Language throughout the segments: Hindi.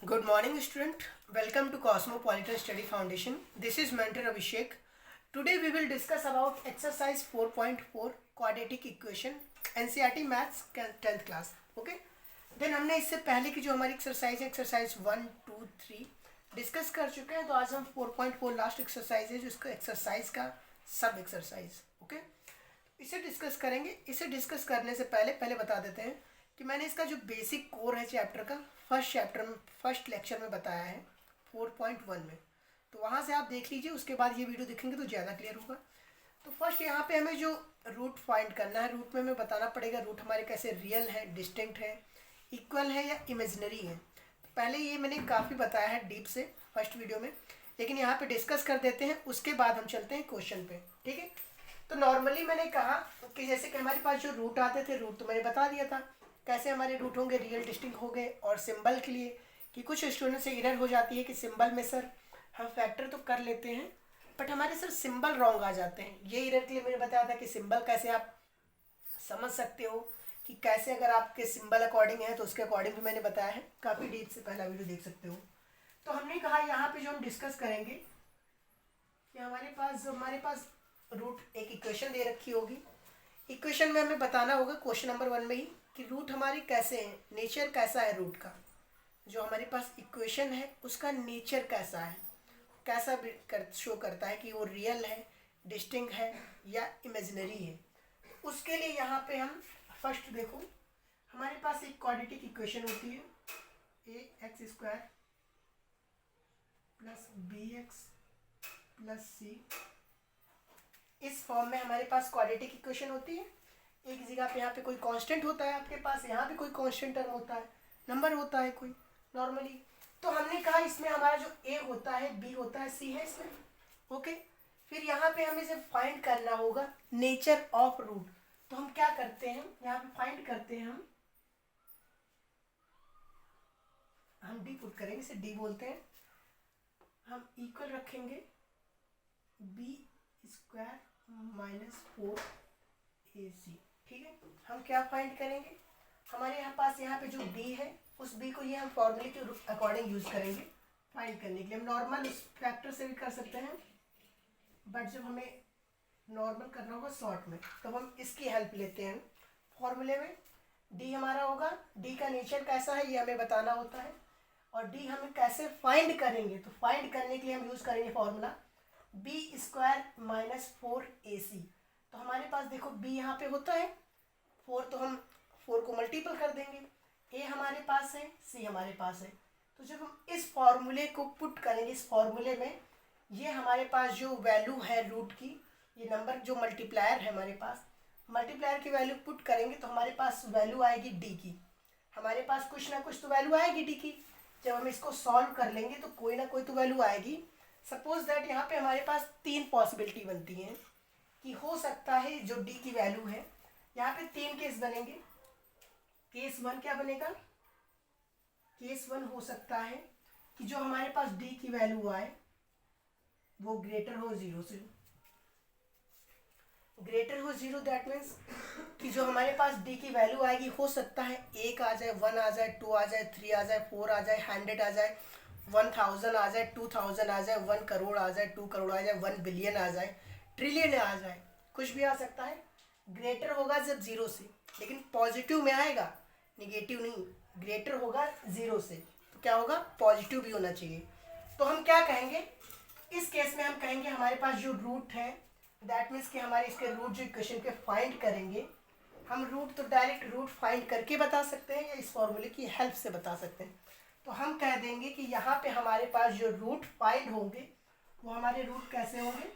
Good morning, student. Welcome to Cosmopolitan Study Foundation. This is mentor Abhishek. Today we will discuss about exercise 4.4 quadratic equation NCERT Maths 10th class. Okay. Then हमने इससे पहले की जो हमारी एक्सरसाइज 1, 2, 3 डिस्कस कर चुके हैं. तो आज हम 4.4 लास्ट एक्सरसाइज है जिसका एक्सरसाइज का सब एक्सरसाइज. ओके, इसे डिस्कस करेंगे. इसे डिस्कस करने से पहले बता देते हैं कि मैंने इसका जो बेसिक कोर है चैप्टर का फर्स्ट लेक्चर में बताया है 4.1 में. तो वहाँ से आप देख लीजिए, उसके बाद ये वीडियो देखेंगे तो ज़्यादा क्लियर होगा. तो फर्स्ट यहाँ पे हमें जो रूट फाइंड करना है, रूट में हमें बताना पड़ेगा रूट हमारे कैसे रियल है, डिस्टिंक्ट है, इक्वल है या इमेजिनरी है. तो पहले ये मैंने काफ़ी बताया है डीप से फर्स्ट वीडियो में, लेकिन यहाँ पे डिस्कस कर देते हैं, उसके बाद हम चलते हैं क्वेश्चन पे. ठीक है. तो नॉर्मली मैंने कहा कि जैसे कि हमारे पास जो रूट आते थे, रूट तो मैंने बता दिया था कैसे हमारे रूट होंगे, रियल डिस्टिंक्ट हो गए. और सिंबल के लिए कि कुछ स्टूडेंट से एरर हो जाती है कि सिंबल में सर हम फैक्टर तो कर लेते हैं बट हमारे सर सिंबल रॉन्ग आ जाते हैं. ये एरर के लिए मैंने बताया था कि सिंबल कैसे आप समझ सकते हो, कि कैसे अगर आपके सिंबल अकॉर्डिंग है तो उसके अकॉर्डिंग भी मैंने बताया है. काफ़ी डीप से पहला वीडियो देख सकते हो. तो हमने कहा यहाँ पे जो हम डिस्कस करेंगे कि हमारे पास रूट एक इक्वेशन दे रखी होगी. इक्वेशन में हमें बताना होगा क्वेश्चन नंबर 1 में ही कि रूट हमारे कैसे हैं, नेचर कैसा है रूट का. जो हमारे पास इक्वेशन है उसका नेचर कैसा है, कैसा शो करता है कि वो रियल है, डिस्टिंक्ट है या इमेजिनरी है. उसके लिए यहाँ पे हम फर्स्ट देखो, हमारे पास एक क्वाड्रेटिक इक्वेशन होती है ax² plus bx plus c. इस फॉर्म में हमारे पास क्वाड्रेटिक इक्वेशन होती है. एक जगह पे यहाँ पे कोई कांस्टेंट होता है आपके पास, यहाँ पे कोई कांस्टेंट टर्म होता है, नंबर होता है कोई नॉर्मली. तो हमने कहा इसमें हमारा जो ए होता है, बी होता है, सी है इसमें. ओके. फिर यहाँ पे हमें जब फाइंड करना होगा नेचर ऑफ रूट, तो हम क्या करते हैं, यहाँ पे फाइंड करते हैं हम डी पुट करेंगे, इसे डी बोलते हैं. हम इक्वल रखेंगे b² माइनस 4ac. ठीक है. हम क्या फाइंड करेंगे, हमारे पास यहाँ पे जो b है उस b को ये हम फॉर्मूले के अकॉर्डिंग यूज करेंगे फाइंड करने के लिए. हम नॉर्मल उस फैक्टर से भी कर सकते हैं बट जब हमें नॉर्मल करना होगा शॉर्ट में तब हम इसकी हेल्प लेते हैं. फॉर्मूले में d हमारा होगा, d का नेचर कैसा है ये हमें बताना होता है, और d हमें कैसे फाइंड करेंगे. तो फाइंड करने के लिए हम यूज करेंगे फॉर्मूला b² माइनस 4ac. तो हमारे पास देखो b यहाँ पे होता है 4, तो हम 4 को मल्टीपल कर देंगे. a हमारे पास है, c हमारे पास है. तो जब हम इस फॉर्मूले को पुट करेंगे, इस फॉर्मूले में ये हमारे पास जो वैल्यू है रूट की, ये नंबर जो मल्टीप्लायर है हमारे पास, मल्टीप्लायर की वैल्यू पुट करेंगे तो हमारे पास वैल्यू आएगी d की. हमारे पास कुछ ना कुछ तो वैल्यू आएगी d की. जब हम इसको सॉल्व कर लेंगे तो कोई ना कोई तो वैल्यू आएगी. सपोज दैट यहाँ पे हमारे पास 3 पॉसिबिलिटी बनती हैं कि हो सकता है जो d की वैल्यू है, यहाँ पे 3 केस बनेंगे. केस 1 क्या बनेगा, केस 1 हो सकता है कि जो हमारे पास d की वैल्यू आए वो ग्रेटर हो 0 से. ग्रेटर हो 0 दैट मीन्स कि जो हमारे पास d की वैल्यू आएगी हो सकता है 1 आ जाए, 1 आ जाए, 2 आ जाए, 3 आ जाए, 4 आ जाए, 100 आ जाए, 1000 आ जाए, 2000 आ जाए, 1 करोड़ आ जाए, 2 करोड़ आ जाए, 1 बिलियन आ जाए, ट्रिलियन आ जाए, कुछ भी आ सकता है. ग्रेटर होगा जब 0 से, लेकिन पॉजिटिव में आएगा, निगेटिव नहीं. ग्रेटर होगा 0 से तो क्या होगा, पॉजिटिव भी होना चाहिए. तो हम क्या कहेंगे इस केस में, हम कहेंगे हमारे पास जो रूट है दैट मीन्स कि हमारे इसके रूट जो इक्वेशन के फाइंड करेंगे, हम रूट तो डायरेक्ट रूट फाइंड करके बता सकते हैं या इस फॉर्मूले की हेल्प से बता सकते हैं. तो हम कह देंगे कि यहाँ पे हमारे पास जो रूट फाइंड होंगे वो हमारे रूट कैसे होंगे,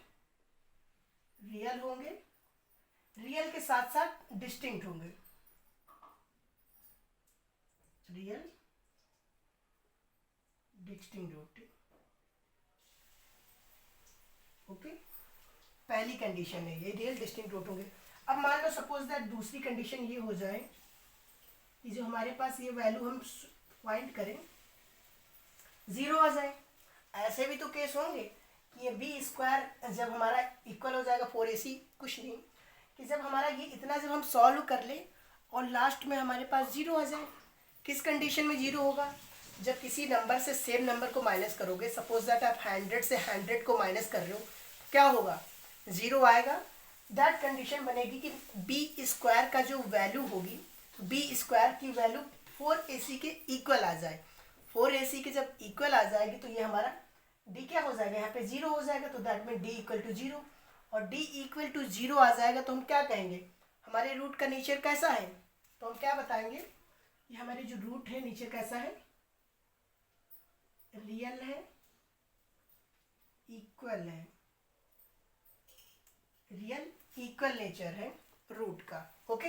रियल होंगे, रियल के साथ साथ डिस्टिंक्ट होंगे. Real distinct root. ओके. पहली कंडीशन है ये, रियल डिस्टिंक्ट रूट होंगे. अब मान लो सपोज दैट दूसरी कंडीशन ये हो जाए कि जो हमारे पास ये वैल्यू हम फाइंड करें 0 आ जाए. ऐसे भी तो केस होंगे कि ये b² जब हमारा इक्वल हो जाएगा 4ac, कुछ नहीं कि जब हमारा ये इतना जब हम सॉल्व कर ले और लास्ट में हमारे पास 0 आ जाए. किस कंडीशन में 0 होगा, जब किसी नंबर से सेम नंबर को माइनस करोगे, सपोज दैट आप 100 से 100 को माइनस कर रहे हो, क्या होगा, 0 आएगा। दैट कंडीशन बनेगी कि बी स्क्वायर का जो वैल्यू होगी, बी स्क्वायर की वैल्यू 4ac के इक्वल आ जाए। 4ac के जब इक्वल आ जाएगी तो ये हमारा d क्या हो जाएगा, यहाँ पे 0 हो जाएगा, तो that mean d equal to 0। और d इक्वल टू 0 आ जाएगा तो हम क्या कहेंगे, हमारे रूट का नेचर कैसा है, तो हम क्या बताएंगे, ये हमारे जो रूट है नेचर कैसा है, रियल है, इक्वल है, रियल इक्वल नेचर है रूट का। ओके,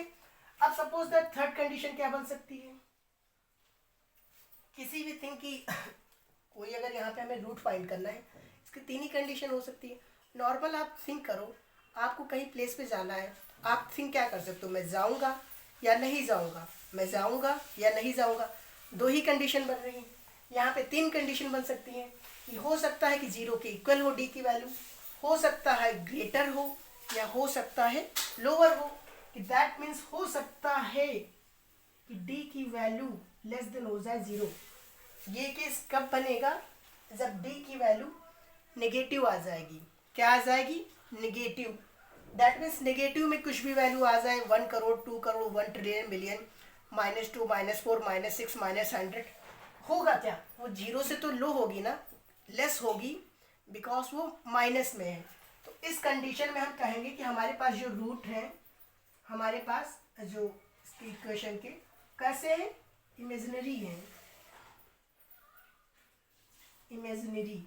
अब सपोज दैट थर्ड कंडीशन क्या बन सकती है, किसी भी थिंग की कोई अगर यहाँ पे हमें रूट फाइंड करना है, इसकी 3 ही कंडीशन हो सकती है। नॉर्मल आप थिंक करो, आपको कहीं प्लेस पे जाना है, आप थिंक क्या कर सकते हो, मैं जाऊँगा या नहीं जाऊँगा, मैं जाऊँगा या नहीं जाऊँगा, 2 ही कंडीशन बन रही है। यहाँ पे 3 कंडीशन बन सकती हैं कि हो सकता है कि 0 के इक्वल हो डी की वैल्यू, हो सकता है ग्रेटर हो, या हो सकता है लोअर हो। कि दैट मीन्स हो सकता है कि डी की वैल्यू लेस देन हो जाए 0। ये केस कब बनेगा, जब डी की वैल्यू नेगेटिव आ जाएगी। क्या आ जाएगी, नेगेटिव। दैट मीन्स नेगेटिव में कुछ भी वैल्यू आ जाए, 1 करोड़, 2 करोड़, 1 ट्रिलियन मिलियन, -2, -4, -6, -100, होगा क्या, वो 0 से तो लो होगी ना, लेस होगी, बिकॉज वो माइनस में है। तो इस कंडीशन में हम कहेंगे कि हमारे पास जो रूट है, हमारे पास जो इसके इक्वेशन के कैसे हैं, इमेजिनरी है, इमेजिनरी।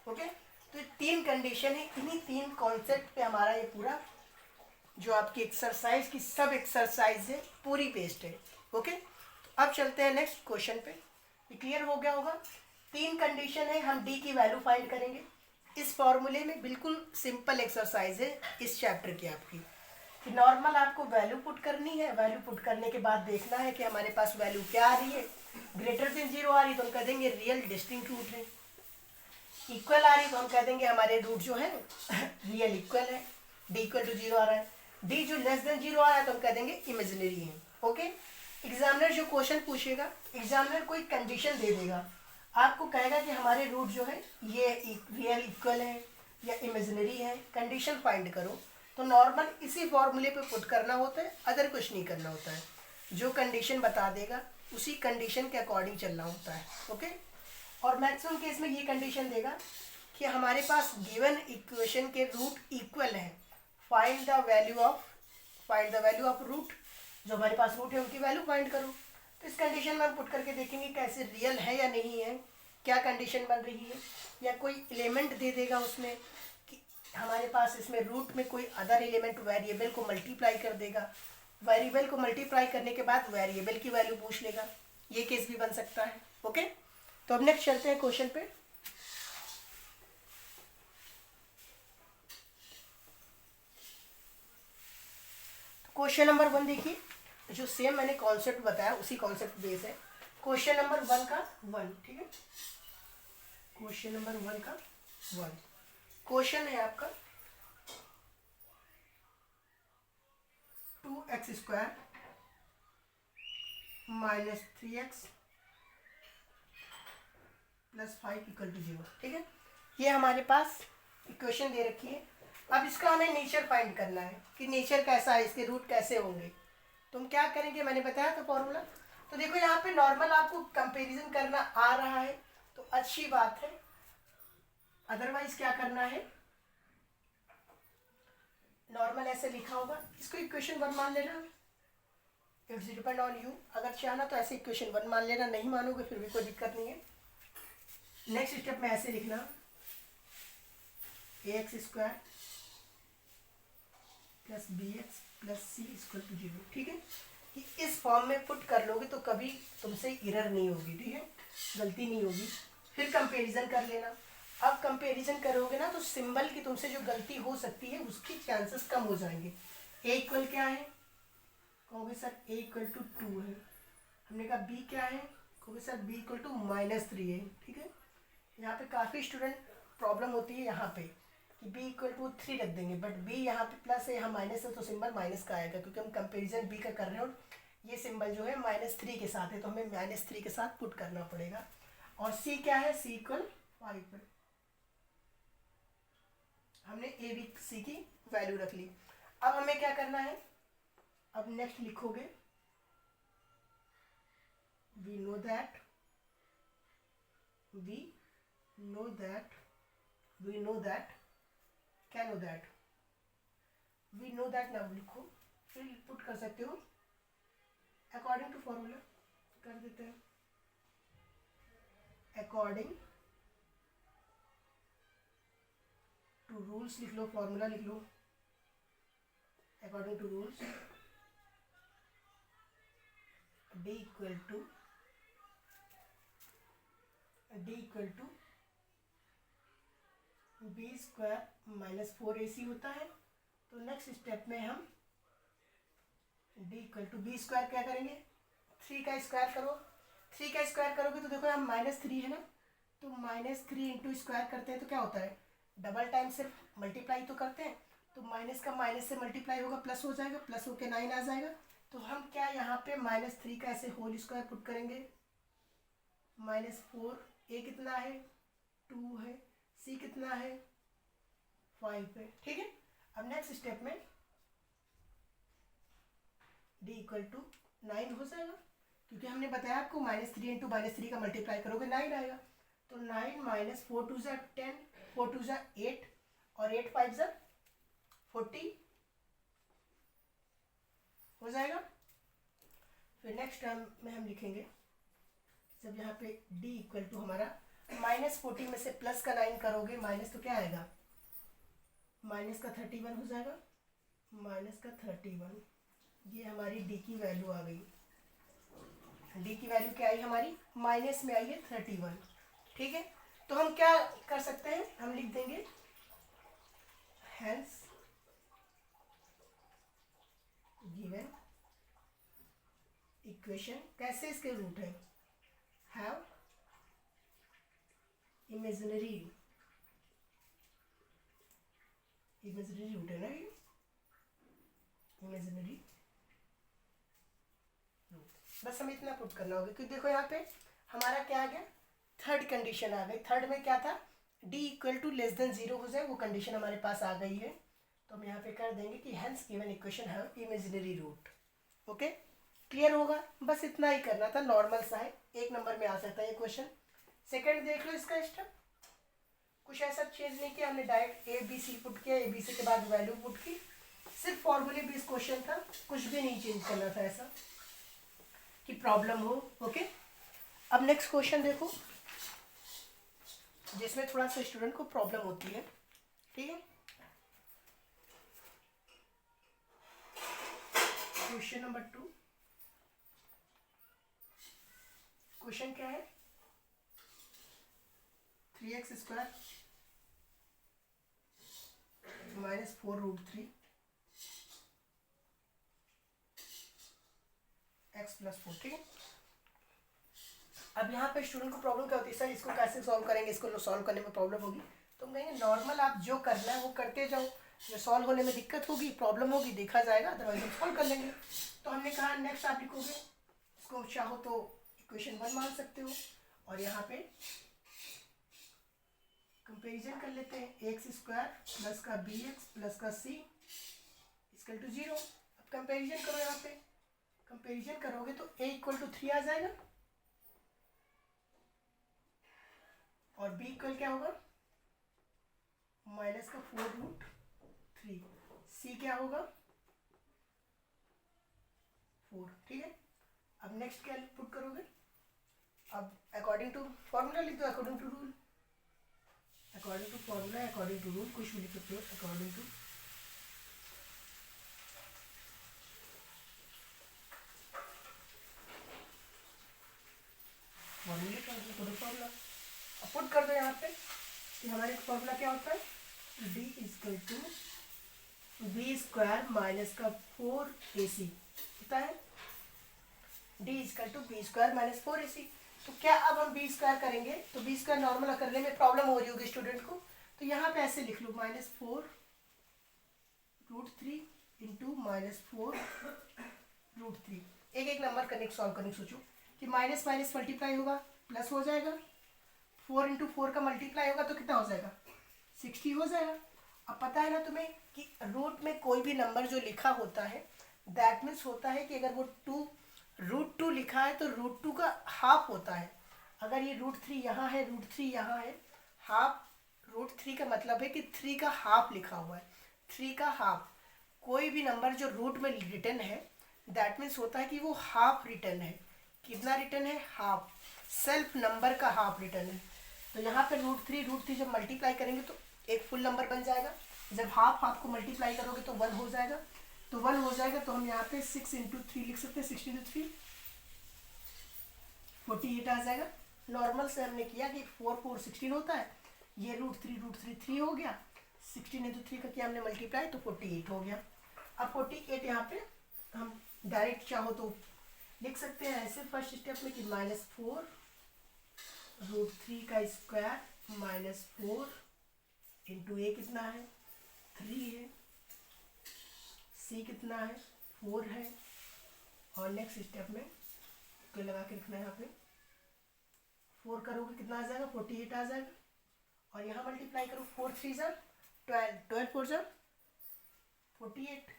ओके, तो 3 कंडीशन है, इन्हीं 3 कॉन्सेप्ट पे हमारा ये पूरा जो आपकी एक्सरसाइज की सब एक्सरसाइज है पूरी बेस्ड है। ओके, तो अब चलते हैं नेक्स्ट क्वेश्चन पे। ये क्लियर हो गया होगा, 3 कंडीशन है, हम डी की वैल्यू फाइंड करेंगे। इस फॉर्मूले में बिल्कुल सिंपल एक्सरसाइज है इस चैप्टर की आपकी, कि नॉर्मल आपको वैल्यू पुट करनी है, वैल्यू पुट करने के बाद देखना है कि हमारे पास वैल्यू क्या आ रही है। ग्रेटर देन 0 आ रही तो हम कह देंगे रियल डिस्टिंक्ट रूट है, इक्वल आ रही तो हम कह देंगे हमारे रूट जो है रियल इक्वल है, डी इक्वल टू 0 आ रहा है, डी जो लेस देन 0 आ रहा है तो हम कह देंगे इमेजिनरी है। ओके, एग्जामिनर जो क्वेश्चन पूछेगा, एग्जामिनर कोई कंडीशन दे देगा, आपको कहेगा कि हमारे रूट जो है ये रियल इक्वल है या इमेजिनरी है, कंडीशन फाइंड करो। तो नॉर्मल इसी फॉर्मूले पे पुट करना होता है, अदर कुछ नहीं करना होता है, जो कंडीशन बता देगा उसी कंडीशन के अकॉर्डिंग चलना होता है। ओके, और मैक्सिमम केस में ये कंडीशन देगा कि हमारे पास गिवन इक्वेशन के रूट इक्वल है, find the value of root, जो हमारे पास रूट है उनकी वैल्यू फाइंड करो। तो इस कंडीशन में हम पुट करके देखेंगे कैसे रियल है या नहीं है, क्या कंडीशन बन रही है, या कोई एलिमेंट दे देगा उसमें कि हमारे पास इसमें रूट में कोई अदर एलिमेंट वेरिएबल को मल्टीप्लाई कर देगा, वेरिएबल को मल्टीप्लाई करने के बाद वेरिएबल की वैल्यू पूछ लेगा, ये केस भी बन सकता है। ओके, तो अब नेक्स्ट चलते हैं क्वेश्चन पे। क्वेश्चन नंबर 1 देखिए, जो सेम मैंने कॉन्सेप्ट बताया उसी कॉन्सेप्ट बेस है। क्वेश्चन नंबर 1 का 1, ठीक है, क्वेश्चन नंबर 1 का 1 क्वेश्चन है आपका 2x square minus 3x plus 5 equal to 0। ठीक है, ये हमारे पास इक्वेशन दे रखी है। अब इसका हमें नेचर फाइंड करना है कि नेचर कैसा है, इसके रूट कैसे होंगे। तो हम क्या करेंगे, मैंने बताया था फॉर्मूला। तो देखो यहाँ पे नॉर्मल आपको कंपैरिजन करना आ रहा है तो अच्छी बात है, अदरवाइज क्या करना है, नॉर्मल ऐसे लिखा होगा, इसको इक्वेशन 1 मान लेना, इट्स डिपेंड ऑन यू। अगर चाहना तो ऐसे इक्वेशन 1 मान लेना, नहीं मानोगे फिर भी कोई दिक्कत नहीं है। नेक्स्ट स्टेप में ऐसे लिखना ax square plus B x plus C equal to 0। ठीक है, कि इस फॉर्म में पुट कर लोगे तो कभी तुमसे एरर नहीं होगी, ठीक है, गलती नहीं होगी। फिर कंपैरिजन कर लेना। अब कंपैरिजन करोगे ना तो सिंबल की तुमसे जो गलती हो सकती है उसकी चांसेस कम हो जाएंगे। ए इक्वल क्या है, कहोगे सर ए इक्वल टू 2 है। हमने कहा बी क्या है, कहोगे सर बी इक्वल टू -3 है। ठीक है, यहाँ पे काफ़ी स्टूडेंट प्रॉब्लम होती है यहाँ पे कि b इक्वल टू 3 रख देंगे, बट b यहाँ पे प्लस है, यहाँ माइनस है, तो सिंबल माइनस का आएगा क्योंकि हम कंपैरिजन b का कर रहे हैं और ये सिंबल जो है -3 के साथ है, तो हमें -3 के साथ पुट करना पड़ेगा। और सी क्या है, सी इक्वल 5 है। हमने ए बी सी की वैल्यू रख ली। अब हमें क्या करना है, अब नेक्स्ट लिखोगे we know that नाम लिखो, फिर पुट कर सकते हो अकॉर्डिंग टू फॉर्मूला कर देते हैं। अकॉर्डिंग टू रूल्स लिख लो, फॉर्मूला लिख लो, according to rules d equal to b² - 4ac होता है। तो नेक्स्ट स्टेप में हम d इक्वल टू b² क्या करेंगे, 3 का स्क्वायर करो। 3 का स्क्वायर करोगे तो देखो यहाँ -3 है ना, तो -3 इंटू स्क्वायर करते हैं तो क्या होता है, डबल टाइम से मल्टीप्लाई तो करते हैं, तो माइनस का माइनस से मल्टीप्लाई होगा, प्लस हो जाएगा, प्लस होके 9 आ जाएगा। तो हम क्या यहाँ पे -3 का ऐसे होल स्क्वायर पुट करेंगे, -4, ए कितना है 2 है, सी कितना है 5 है, ठीक है। अब नेक्स्ट स्टेप में d इक्वल टू 9 हो जाएगा, क्योंकि हमने बताया आपको -3 इंटू -3 का मल्टीप्लाई करोगे 9 आएगा। तो 9 - 4 2 10, 4 2 8 और 8 5 40 हो जाएगा। फिर नेक्स्ट टर्म में हम लिखेंगे, जब यहाँ पे d इक्वल टू हमारा -40 में से प्लस का 9 करोगे, माइनस तो क्या आएगा, माइनस का 31 हो जाएगा, -31। ये हमारी d की वैल्यू आ गई। d की वैल्यू क्या आई हमारी, माइनस में आई है 31, ठीक है। तो हम क्या कर सकते हैं, हम लिख देंगे हेंस गिवन इक्वेशन, कैसे इसके रूट है, हैव इमेजिनरी रूट है ना, ये इमेजिनरी रूट। बस हमें इतना पुट करना होगा, क्योंकि देखो यहाँ पे हमारा क्या आ गया, थर्ड कंडीशन आ गई। थर्ड में क्या था, d इक्वल टू <0 हो जाए, वो कंडीशन हमारे पास आ गई है। तो हम यहाँ पे कर देंगे कि hence given equation have imaginary root. Okay, clear होगा, बस इतना ही करना था, नॉर्मल सा है, 1 नंबर में आ सकता है ये क्वेश्चन। सेकंड देख लो, इसका स्टेप कुछ ऐसा चेंज नहीं किया, हमने direct A B C put किया, ए बी सी के बाद वैल्यू पुट की, सिर्फ फॉर्मूले बेस्ड क्वेश्चन था, कुछ भी नहीं चेंज करना था ऐसा कि प्रॉब्लम हो। ओके, अब नेक्स्ट क्वेश्चन देखो, जिसमें थोड़ा सा स्टूडेंट को प्रॉब्लम होती है, ठीक है। क्वेश्चन नंबर 2, क्वेश्चन क्या है, 3x² - 4√3 x + 4, ठीक है। अब यहाँ पे स्टूडेंट को प्रॉब्लम क्या होती है, सर इसको कैसे सॉल्व करेंगे, इसको सॉल्व करने में प्रॉब्लम होगी। तो हम कहेंगे नॉर्मल आप जो करना है वो करते जाओ, जो सॉल्व होने में दिक्कत होगी, प्रॉब्लम होगी, देखा जाएगा, अदरवाइज हम सॉल्व कर लेंगे। तो हमने कहा नेक्स्ट आप लिखोगे, इसको चाहो तो इक्वेशन 1 मान सकते हो, और यहाँ पे कंपेरिजन कर लेते हैं, x² प्लस का bx प्लस का c इक्वल टू 0। अब कंपेरिजन करो, यहाँ पे कंपेरिजन करोगे तो a इक्वल टू 3 आ जाएगा, और b इक्वल क्या होगा, माइनस का 4√3, c क्या होगा 4, ठीक है। अब नेक्स्ट क्या पुट करोगे, अब अकॉर्डिंग टू फॉर्मूला लिख दो, according to rule, according to formula, according to rule, कुछ भी लिख सकते हो, अकॉर्डिंग टू फॉर्मूले का फॉर्मूला पुट कर दो यहाँ पे कि हमारे फॉर्मूला क्या होता है, d equal to b² minus का 4ac होता है, d equal to b² minus 4ac। तो क्या अब हम b² करेंगे, तो b² नॉर्मल करने में प्रॉब्लम हो रही होगी स्टूडेंट को, तो यहाँ पे ऐसे लिख लो, -4√3 इंटू -4√3, एक एक नंबर करने सॉल्व करने सोचो कि माइनस माइनस मल्टीप्लाई होगा प्लस हो जाएगा, 4 इंटू 4 का मल्टीप्लाई होगा तो कितना हो जाएगा 60 हो जाएगा। अब पता है ना तुम्हें कि रूट में कोई भी नंबर जो लिखा होता है दैट मीन्स होता है कि अगर वो √2 लिखा है तो √2 का हाफ होता है। अगर ये √3 यहाँ है, √3 यहाँ है, हाफ √3 का मतलब है कि 3 का हाफ लिखा हुआ है, 3 का हाफ। कोई भी नंबर जो रूट में रिटर्न है दैट मीन्स होता है कि वो हाफ रिटर्न है। कितना रिटर्न है हाफ, सेल्फ नंबर का हाफ रिटर्न है। तो यहाँ पे √3 जब मल्टीप्लाई करेंगे तो एक फुल नंबर बन जाएगा। जब हाफ हाफ को मल्टीप्लाई करोगे तो 1 हो जाएगा, तो 1 हो जाएगा तो हम यहाँ पे 6 इंटू 3 लिख सकते हैं, 6 इंटू 3 48 आ जाएगा। नॉर्मल से हमने किया कि 4 4 16 होता है, ये √3 3 हो गया, 16 इंटू 3 का किया हमने मल्टीप्लाई तो 48 हो गया। अब 48 यहाँ पे हम डायरेक्ट चाहो तो लिख सकते हैं ऐसे फर्स्ट स्टेप में कि -4 √3 का स्क्वायर -4 इंटू ए कितना है 3 है, सी कितना है 4 है, और नेक्स्ट स्टेप में तो लगा के रखना है यहाँ पे 4 करोगे कितना आ जाएगा 48 आ जाएगा, और यहाँ मल्टीप्लाई करो 4 3 ज़ा 12, 12 4 ज़ा 48।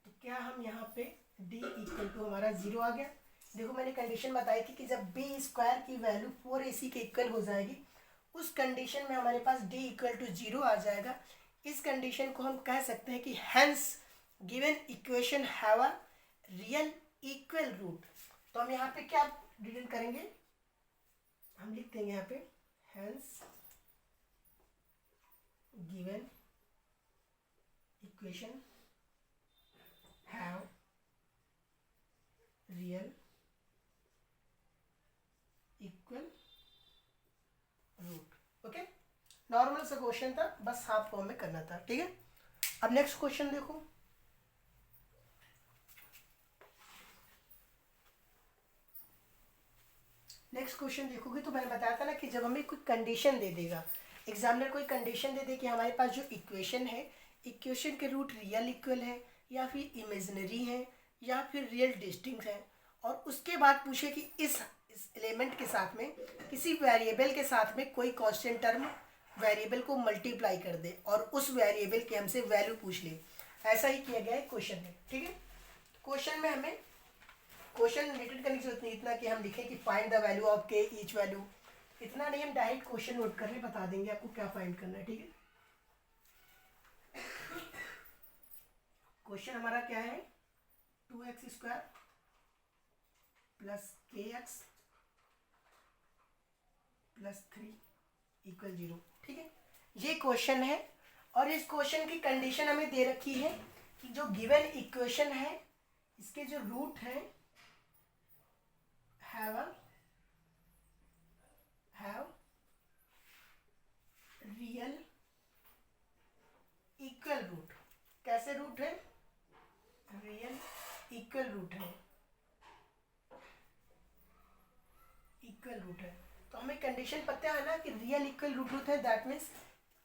तो क्या हम यहाँ पे d इक्वल टू हमारा 0 आ गया। देखो मैंने कंडीशन बताई थी कि जब b स्क्वायर की वैल्यू 4ac के इक्वल हो जाएगी उस कंडीशन में हमारे पास d इक्वल टू 0 आ जाएगा। इस कंडीशन को हम कह सकते हैं कि hence given equation have a real equal root. तो हम यहाँ पे क्या रिटर्न करेंगे, हम लिख देंगे यहाँ पे hence given equation have real equal root. Okay, normal सा क्वेश्चन था, बस हाफ फॉर्म में करना था, ठीक है। अब नेक्स्ट क्वेश्चन देखो, नेक्स्ट क्वेश्चन देखोगे तो मैंने बताया था ना कि जब हमें कोई कंडीशन दे देगा, एग्जामिनर कोई कंडीशन दे दे कि हमारे पास जो इक्वेशन है, इक्वेशन के रूट रियल इक्वल है या फिर इमेजिनरी है या फिर रियल डिस्टिंक्ट है, और उसके बाद पूछे कि इस एलिमेंट के साथ में किसी वेरिएबल के साथ में कोई कांस्टेंट टर्म वेरिएबल को मल्टीप्लाई कर दे और उस वेरिएबल के हमसे वैल्यू पूछ ले। ऐसा ही किया गया है क्वेश्चन में, ठीक है। क्वेश्चन में हमें क्वेश्चन रिलेटेड करने की जरूरत नहीं, इतना कि हम लिखें कि फाइंड द वैल्यू ऑफ के ईच वैल्यू, इतना नहीं, हम डायरेक्ट क्वेश्चन नोट करके बता देंगे आपको क्या फाइंड करना है, ठीक है। क्वेश्चन हमारा क्या है 2x² plus kx plus 3 equal 0, ठीक है। ये क्वेश्चन है और इस क्वेश्चन की कंडीशन हमें दे रखी है कि जो गिवन इक्वेशन है इसके जो रूट है हैव रियल इक्वल रूट। कैसे रूट है, रियल इक्वल रूट है, इक्वल रूट है। तो हमें कंडीशन पता है ना कि रियल इक्वल रूट होता है, दैट मीन्स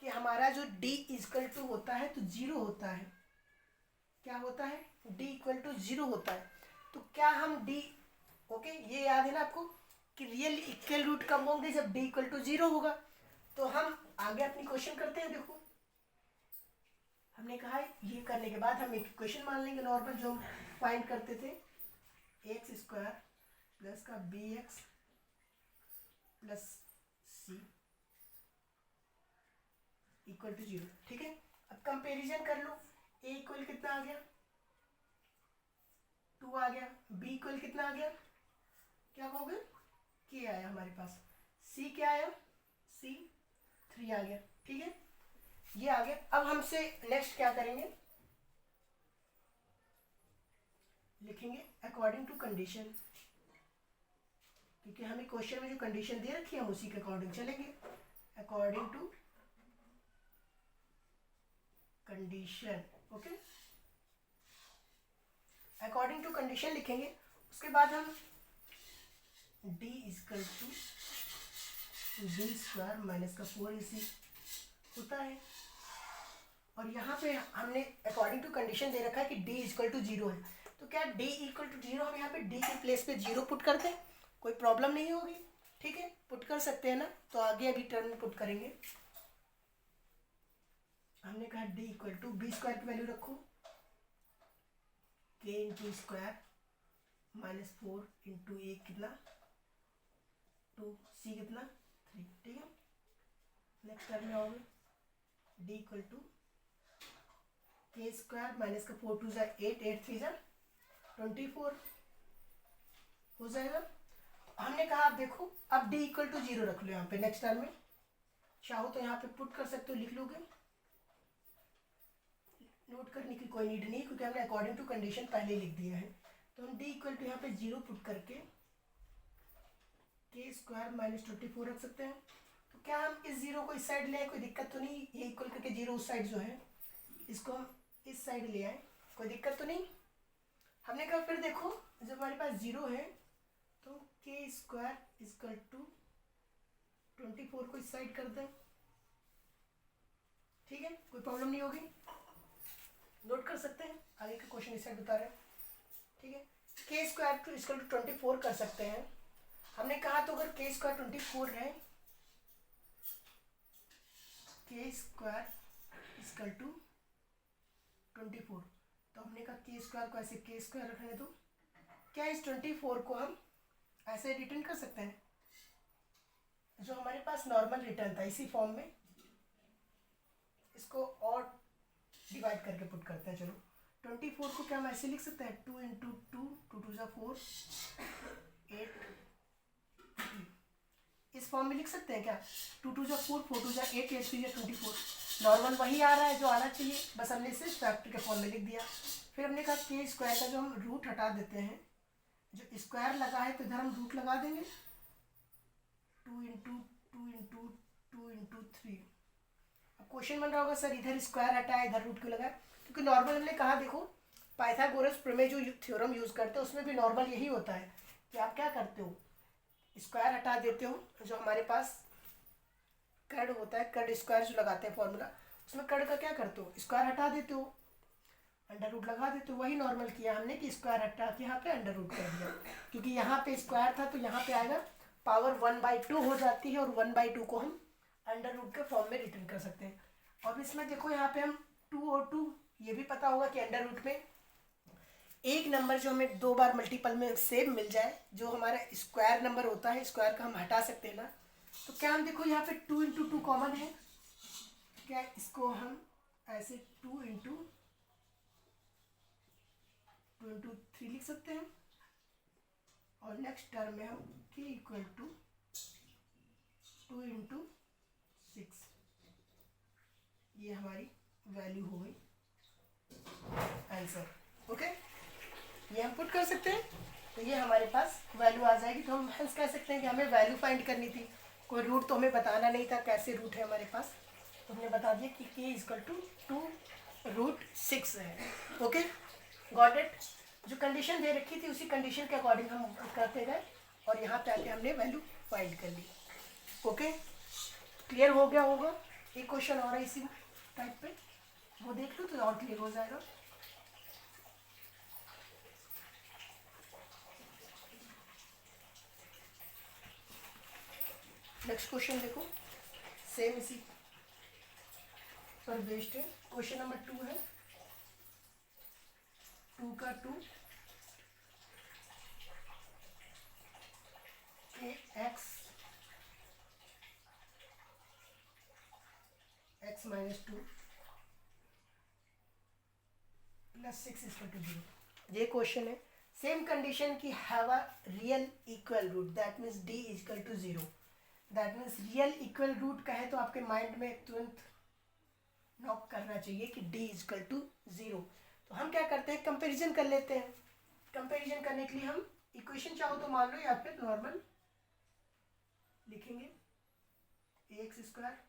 कि हमारा जो d इक्वल टू होता है तो 0 होता है। क्या होता है, d इक्वल टू 0 होता है। तो क्या हम d, ओके, ये याद है ना आपको कि रियल इक्वल रूट कब होंगे, जब d इक्वल टू 0 होगा। तो हम आगे अपनी क्वेश्चन करते हैं। देखो हमने कहा ये करने के बाद हम एक इक्वेशन मान लेंगे नॉर्मल जो हम फाइंड करते थे, ax² प्लस का bx plus C equal to 0, ठीक है। अब कंपेरिजन कर लो, a इक्वल कितना आ गया 2 आ गया, b इक्वल कितना आ गया, क्या कहोगे k आया हमारे पास, c क्या आया c 3 आ गया, ठीक है। ये आ गया। अब हमसे नेक्स्ट क्या करेंगे, लिखेंगे अकॉर्डिंग टू कंडीशन, क्योंकि हमें क्वेश्चन में जो कंडीशन दे रखी है हम उसी के अकॉर्डिंग चलेंगे। According to condition, okay, according to condition लिखेंगे। उसके बाद हम d equal to b² minus का 4ac होता है, और यहाँ पे हमने अकॉर्डिंग टू कंडीशन दे रखा है कि d इक्वल टू 0 है। क्या d इक्वल टू 0, हम यहाँ पे d के प्लेस पे 0 पुट करते हैं, कोई प्रॉब्लम नहीं होगी, ठीक है, पुट कर सकते हैं ना। तो आगे अभी टर्म में पुट करेंगे। हमने कहा d equal to B square की वैल्यू रखो, k into square minus 4 into a कितना 2, c कितना 3, ठीक है। नेक्स्ट टर्म में आओगे d इक्वल टू के स्क्वायर माइनस का 4 टू ज़ा 8, 8 3 ज़ा 24 हो जाएगा। हमने कहा आप देखो अब d इक्वल टू 0 रख लो यहाँ पे नेक्स्ट टर्म में, चाहो तो यहाँ पे पुट कर सकते हो, लिख लोगे, नोट करने की कोई नीड नहीं क्योंकि हमने अकॉर्डिंग टू कंडीशन पहले लिख दिया है। तो हम d इक्वल टू यहाँ पे 0 पुट करके के स्क्वायर माइनस 24 रख सकते हैं। तो क्या हम इस 0 को इस साइड ले आए, कोई दिक्कत तो नहीं, ये इक्वल करके 0 उस साइड जो है इसको हम इस साइड ले आए, कोई दिक्कत तो नहीं। हमने कहा फिर देखो जब हमारे पास 0 है तो के स्क्वायर इक्वल टू 24 को इस साइड कर दें, ठीक है, कोई प्रॉब्लम नहीं होगी, नोट कर सकते हैं। आगे का क्वेश्चन इस साइड बता रहे हैं, ठीक है। के स्क्वायर टू इक्वल टू 24 कर सकते हैं। हमने कहा तो अगर के स्क्वायर 24 है, के स्क्वायर इक्वल टू 24, तो हमने कहा के स्क्वायर को ऐसे के स्क्वायर रखने दो। क्या इस 24 को हम ऐसे रिटर्न कर सकते हैं, जो हमारे पास नॉर्मल रिटर्न था इसी फॉर्म में, इसको और डिवाइड करके पुट करते हैं। चलो 24 को क्या हम ऐसे लिख सकते हैं, 2 इंटू 2, 2 टू ज़ा 4, 8, इस फॉर्म में लिख सकते हैं क्या, 2 टू ज़ा 4, 4 टू ज़ा 8, 8 थ्री ज़ा 24, नॉर्मल वही आ रहा है जो आना चाहिए, बस हमने इसे फैक्टर के फॉर्म में लिख दिया। फिर हमने कहा के स्क्वायर का जो हम रूट हटा देते हैं, जो स्क्वायर लगा है तो इधर हम रूट लगा देंगे, 2 इंटू 2 इंटू 2 इंटू 3। अब क्वेश्चन बन रहा होगा सर इधर स्क्वायर हटाया इधर रूट क्यों लगाया, क्योंकि नॉर्मल हमने कहा देखो पाइथागोरस प्रमेय जो थ्योरम यूज़ करते हैं उसमें भी नॉर्मल यही होता है कि आप क्या करते हो, स्क्वायर हटा देते हो, जो हमारे पास कर्ड होता है, कर्ड स्क्वायर जो लगाते हैं फॉर्मूला, उसमें कर्ड का क्या करते हो, स्क्वायर हटा देते हो, अंडर रूट लगा देते हो। वही नॉर्मल किया हमने कि स्क्वायर हटा के यहाँ पे अंडर रूट कर दिया, क्योंकि यहाँ पे स्क्वायर था तो यहाँ पे आएगा पावर 1/2 हो जाती है, और 1/2 को हम अंडर रूट के फॉर्म में रिटर्न कर सकते हैं। और इसमें देखो यहाँ पे हम 2 और 2, ये भी पता होगा कि अंडर रूट में एक नंबर जो हमें 2 बार मल्टीपल में सेम मिल जाए, जो हमारा स्क्वायर नंबर होता है, स्क्वायर का हम हटा सकते हैं ना। तो क्या हम देखो यहाँ पे 2 इंटू 2 कॉमन है, क्या इसको हम ऐसे 2 इंटू 3 लिख सकते हैं, और नेक्स्ट टर्म में हम k इक्वल टू 2 इंटू 6, ये हमारी वैल्यू हो गई आंसर, ओके, ये हम पुट कर सकते हैं, तो ये हमारे पास वैल्यू आ जाएगी। तो हम हंस कह सकते हैं कि हमें वैल्यू फाइंड करनी थी, कोई रूट तो हमें बताना नहीं था कैसे रूट है हमारे पास, तो हमने बता दिया कि k इक्वल टू 2√6 है, ओके, गॉट इट। जो कंडीशन दे रखी थी उसी कंडीशन के अकॉर्डिंग हम करते गए, और यहाँ पे आके हमने वैल्यू फाइंड कर ली, ओके, क्लियर हो गया होगा। एक क्वेश्चन और है इसी टाइप पे, वो देख लो तो और क्लियर हो जाएगा। नेक्स्ट क्वेश्चन देखो, सेम इसी पर बेस्ड है, क्वेश्चन नंबर 2 है, 2 का 2 x minus 2 plus 6 equal to 0, ये क्वेश्चन है। सेम कंडीशन की have a real equal root, that means d equal to 0, that means real equal root का है तो आपके माइंड में तुरंत नॉक करना चाहिए कि d इक्वल टू 0। तो हम क्या करते हैं, कंपैरिजन कर लेते हैं। कंपैरिजन करने के लिए हम इक्वेशन चाहो तो मान लो या फिर नॉर्मल लिखेंगे, ax square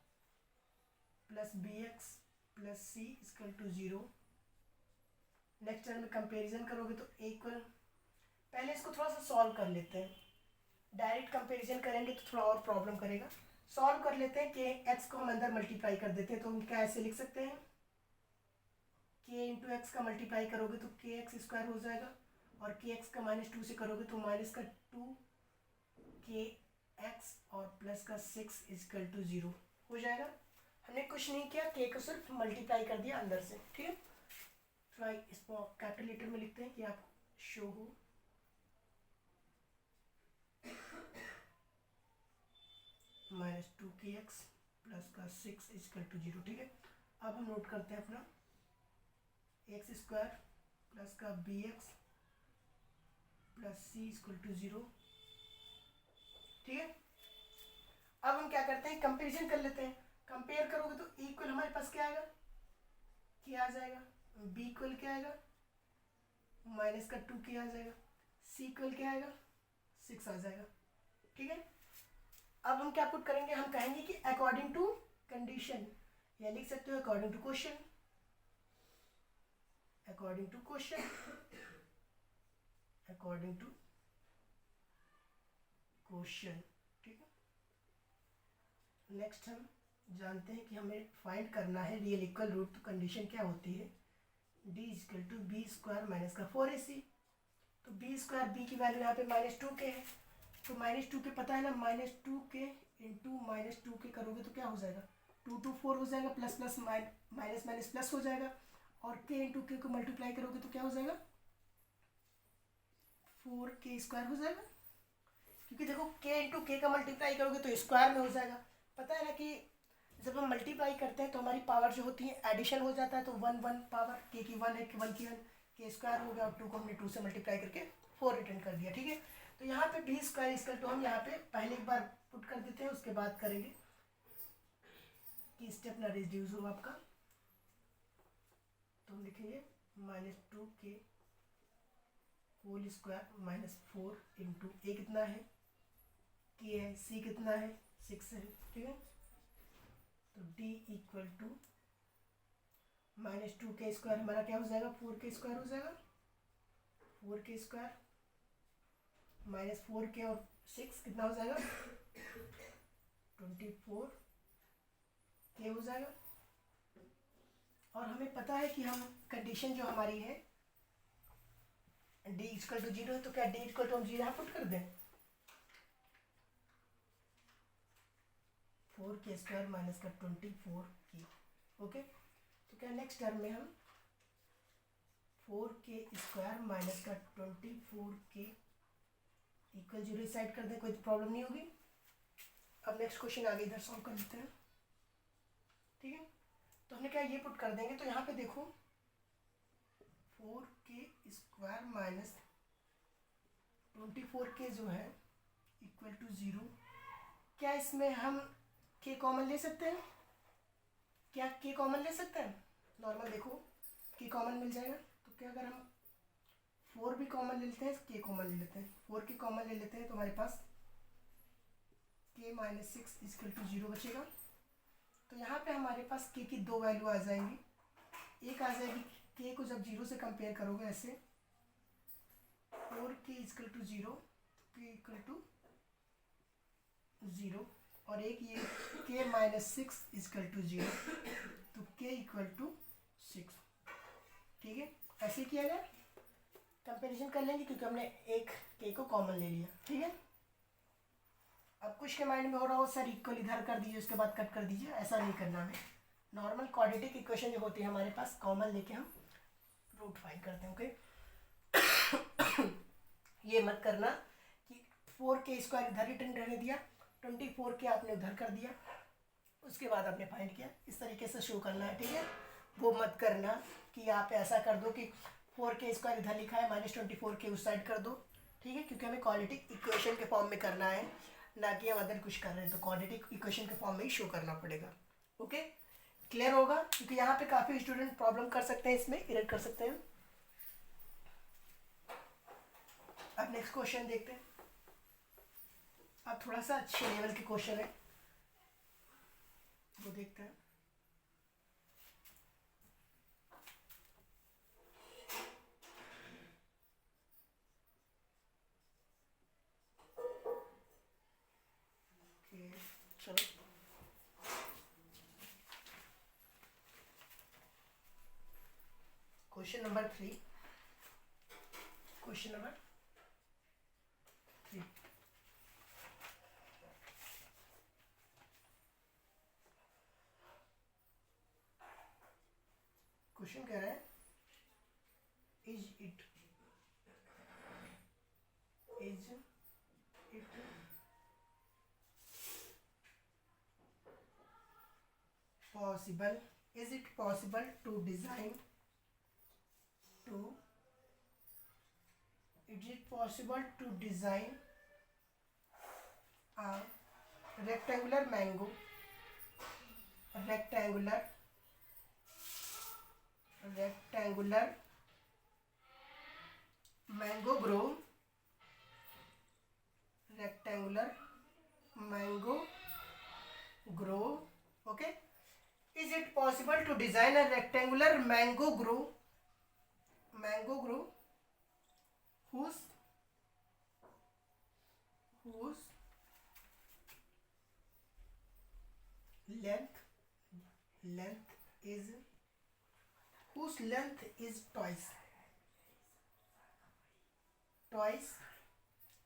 plus bx plus c equal to 0। Next term में कंपैरिजन करोगे तो इक्वल, पहले इसको थोड़ा सा सॉल्व कर लेते हैं, डायरेक्ट कंपैरिजन करेंगे तो थोड़ा और प्रॉब्लम करेगा। सॉल्व कर लेते हैं, के एक्स को हम अंदर मल्टीप्लाई कर देते हैं, तो हम क्या ऐसे लिख सकते हैं, के इंटू एक्स का मल्टीप्लाई करोगे तो के एक्स स्क्वायर हो जाएगा, और के एक्स का -2 से करोगे तो माइनस का 2 के एक्स और प्लस का 6 इजकल टू 0 हो जाएगा। हमने कुछ नहीं किया, के को सिर्फ मल्टीप्लाई कर दिया अंदर से, ठीक है। ट्राई इसको कैपिटल लेटर में लिखते हैं कि आप शो हो। -2 के एक्स प्लस का 6 इजकल टू 0, ठीक है। अब हम नोट करते हैं अपना x² प्लस का bx plus c equal to 0, ठीक है। अब हम क्या करते हैं, कंपेरिजन कर लेते हैं। कंपेयर करोगे तो इक्वल हमारे पास क्या आएगा, क्या आ जाएगा, b इक्वल क्या आएगा, माइनस का 2 क्या आ जाएगा, c इक्वल क्या आएगा, 6 आ जाएगा, ठीक है। अब हम क्या पुट करेंगे, हम कहेंगे कि अकॉर्डिंग टू कंडीशन, या लिख सकते हो according to question, according to question, according to question, ठीक है। नेक्स्ट हम जानते हैं कि हमें फाइंड करना है रियल इक्वल रूट। तो कंडीशन क्या होती है, d equal to B square minus का 4ac। तो बी स्क्वायर, बी की वैल्यू यहाँ पे -2 के है, तो -2 के पता है ना, -2 के इंटू -2 के करोगे तो क्या हो जाएगा, 2 2 4 हो जाएगा, plus plus minus minus plus हो जाएगा, और के इंटू के को मल्टीप्लाई करोगे तो क्या हो जाएगा, 4k² हो जाएगा। क्योंकि देखो के इंटू के का मल्टीप्लाई करोगे तो स्क्वायर में हो जाएगा। पता है ना कि जब हम मल्टीप्लाई करते हैं तो हमारी पावर जो होती है एडिशन हो जाता है, तो 1 1 पावर के की 1 है, 1 की 1, के² हो गया, और 2 को हमने 2 से मल्टीप्लाई करके 4 रिटर्न कर दिया, ठीक है। तो यहाँ पे b² इजकल टू हम यहाँ पे पहले एक बार पुट कर देते हैं, उसके बाद करेंगे कि स्टेप ना रिड्यूस हो आपका। तो हम लिखेंगे -2k whole square -4 into a कितना है, के है, सी कितना है, 6 है, ठीक है। तो d इक्वल टू -2k² हमारा क्या हो जाएगा, 4k² हो जाएगा, 4k² -4k और 6 कितना हो जाएगा, 24k हो जाएगा। और हमें पता है कि हम कंडीशन जो हमारी है d इक्वल टू 0 है, तो क्या d इक्वल टू हम 0 यहाँ पुट कर दें, 4k² माइनस का 24k, ओके। तो क्या नेक्स्ट टर्म में हम 4k² माइनस का 24k इक्वल 0 साइड कर दें, कोई प्रॉब्लम नहीं होगी। अब नेक्स्ट क्वेश्चन आगे इधर सॉल्व कर लेते हैं, ठीक है। तो हमने क्या ये पुट कर देंगे, तो यहाँ पे देखो 4k² माइनस 24k जो है इक्वल टू 0। क्या इसमें हम k कॉमन ले सकते हैं, क्या k कॉमन ले सकते हैं, नॉर्मल देखो k कॉमन मिल जाएगा। तो क्या अगर हम 4 भी कॉमन ले लेते हैं, k कॉमन ले लेते हैं, 4 k कॉमन ले लेते हैं, तो हमारे पास k - 6 इक्वल टू 0 बचेगा। तो यहाँ पे हमारे पास k की 2 वैल्यू आ जाएंगी, एक आ जाएगी k को जब 0 से कंपेयर करोगे ऐसे 4k equal to 0, k equal to 0, और एक ये k - 6 इक्वल टू 0, तो k इक्वल टू 6, ठीक है। ऐसे किया जाए, कंपैरिजन कर लेंगे क्योंकि हमने एक k को कॉमन ले लिया, ठीक है। अब कुछ के माइंड में हो रहा हो सर इक्वल इधर कर दीजिए उसके बाद कट कर दीजिए, ऐसा नहीं करना हमें। नॉर्मल क्वाड्रेटिक इक्वेशन जो होती है हमारे पास कॉमन लेके हम रूट फाइंड करते हैं, ओके। ये मत करना कि 4k² इधर रिटर्न रहने दिया, 24k आपने उधर कर दिया, उसके बाद आपने फाइंड किया, इस तरीके से शो करना है, ठीक है। वो मत करना कि आप ऐसा कर दो कि 4k² इधर लिखा है -24k उस साइड कर दो, ठीक है, क्योंकि हमें क्वाड्रेटिक इक्वेशन के फॉर्म में करना है, ना कि हम अदर कुछ कर रहे हैं। तो क्वाड्रेटिक इक्वेशन के फॉर्म में ही शो करना पड़ेगा, ओके। क्लियर होगा, क्योंकि यहाँ पे काफ़ी स्टूडेंट प्रॉब्लम कर सकते हैं, इसमें एरर कर सकते हैं। अब नेक्स्ट क्वेश्चन देखते हैं। अब थोड़ा सा अच्छे लेवल के क्वेश्चन है, वो देखते हैं। चलो question number 3। Question number 3। Question कह रहा है is it possible is it possible to design to is it possible to design a rectangular mango rectangular mango grow rectangular mango grow okay is it possible to design a rectangular mango grow whose length is twice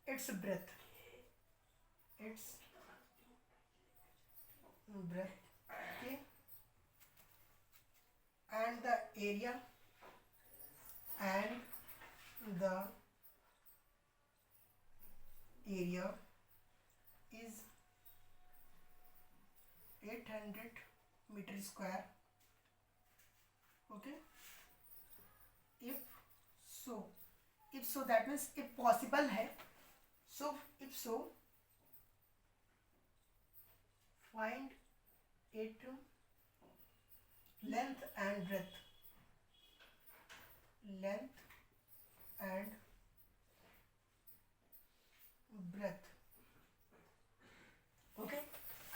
its breadth okay and the area is 800 meter square okay if so that means if possible है if so find it length and breadth okay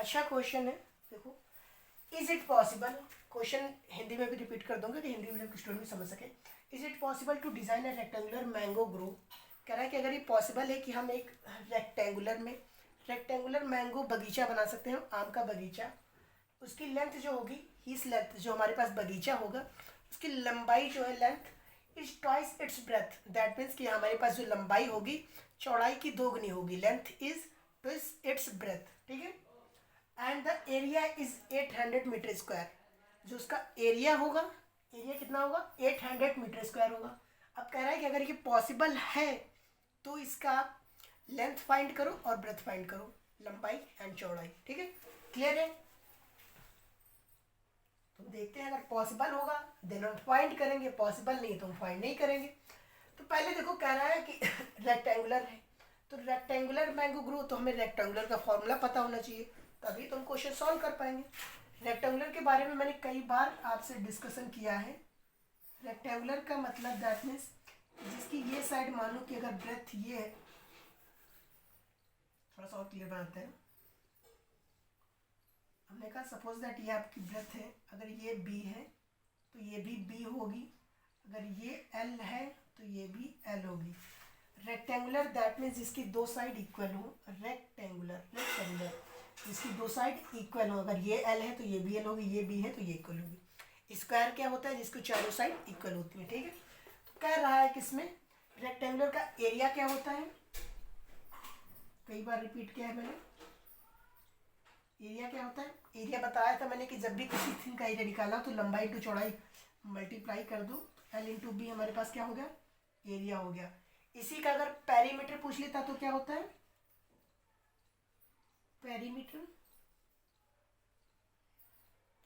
अच्छा क्वेश्चन है। देखो is it possible, question Hindi में भी रिपीट कर दूंगा कि हिंदी मीडियम के स्टूडेंट भी समझ सके। Is it possible to design a rectangular mango grove, कह रहा है कि अगर ये पॉसिबल है कि हम एक रेक्टेंगुलर मैंगो बगीचा बना सकते हैं, आम का बगीचा। उसकी लेंथ जो होगी, इस लेंथ जो हमारे पास बगीचा होगा उसकी लंबाई जो है length is twice its breath, that means कि हमारे पास जो लंबाई होगी चौड़ाई की दोगुनी होगी, length is twice its breadth, ठीक है। And the area is 800 metre square, जो उसका एरिया होगा, एरिया कितना होगा 800 मीटर स्क्वायर होगा। अब कह रहा है कि अगर ये पॉसिबल है तो इसका लेंथ फाइंड करो और ब्रेथ फाइंड करो, लंबाई एंड चौड़ाई, ठीक है। क्लियर है, तो देखते हैं अगर पॉसिबल होगा देन हम फाइंड करेंगे, पॉसिबल नहीं तो हम फाइंड नहीं करेंगे। तो पहले देखो कह रहा है कि रेक्टेंगुलर है, तो रेक्टेंगुलर मैंगो ग्रो, तो हमें रेक्टेंगुलर का फॉर्मूला पता होना चाहिए, तभी तो हम क्वेश्चन सॉल्व कर पाएंगे। रेक्टेंगुलर के बारे में मैंने कई बार आपसे डिस्कशन किया है। रेक्टेंगुलर का मतलब दैट मीन्स जिसकी ये साइड, मान लो कि अगर ब्रेथ ये है, थोड़ा सा और क्लियर बनाते हैं। हमने कहा सपोज दैट ये आपकी ब्रेथ है, अगर ये बी है तो ये भी बी होगी, अगर ये एल है तो ये भी एल होगी। रेक्टेंगुलर दैट मीन्स जिसकी दो साइड इक्वल हो, रेक्टेंगुलर जिसकी दो साइड इक्वल हो, अगर ये एल है तो ये भी एल होगी, ये बी है तो ये इक्वल होगी। स्क्वायर क्या होता है, जिसकी चारों साइड इक्वल होती है, ठीक है। तो कह रहा है कि इसमें रेक्टेंगुलर का एरिया क्या होता है, कई बार रिपीट किया है मैंने। एरिया क्या होता है, एरिया बताया था मैंने कि जब भी किसी थिंग का एरिया निकाला तो लंबाई टू चौड़ाई मल्टीप्लाई कर दो, एल इंटू बी हमारे पास क्या हो गया, एरिया हो गया। इसी का अगर पेरीमीटर पूछ लेता तो क्या होता है, पेरीमीटर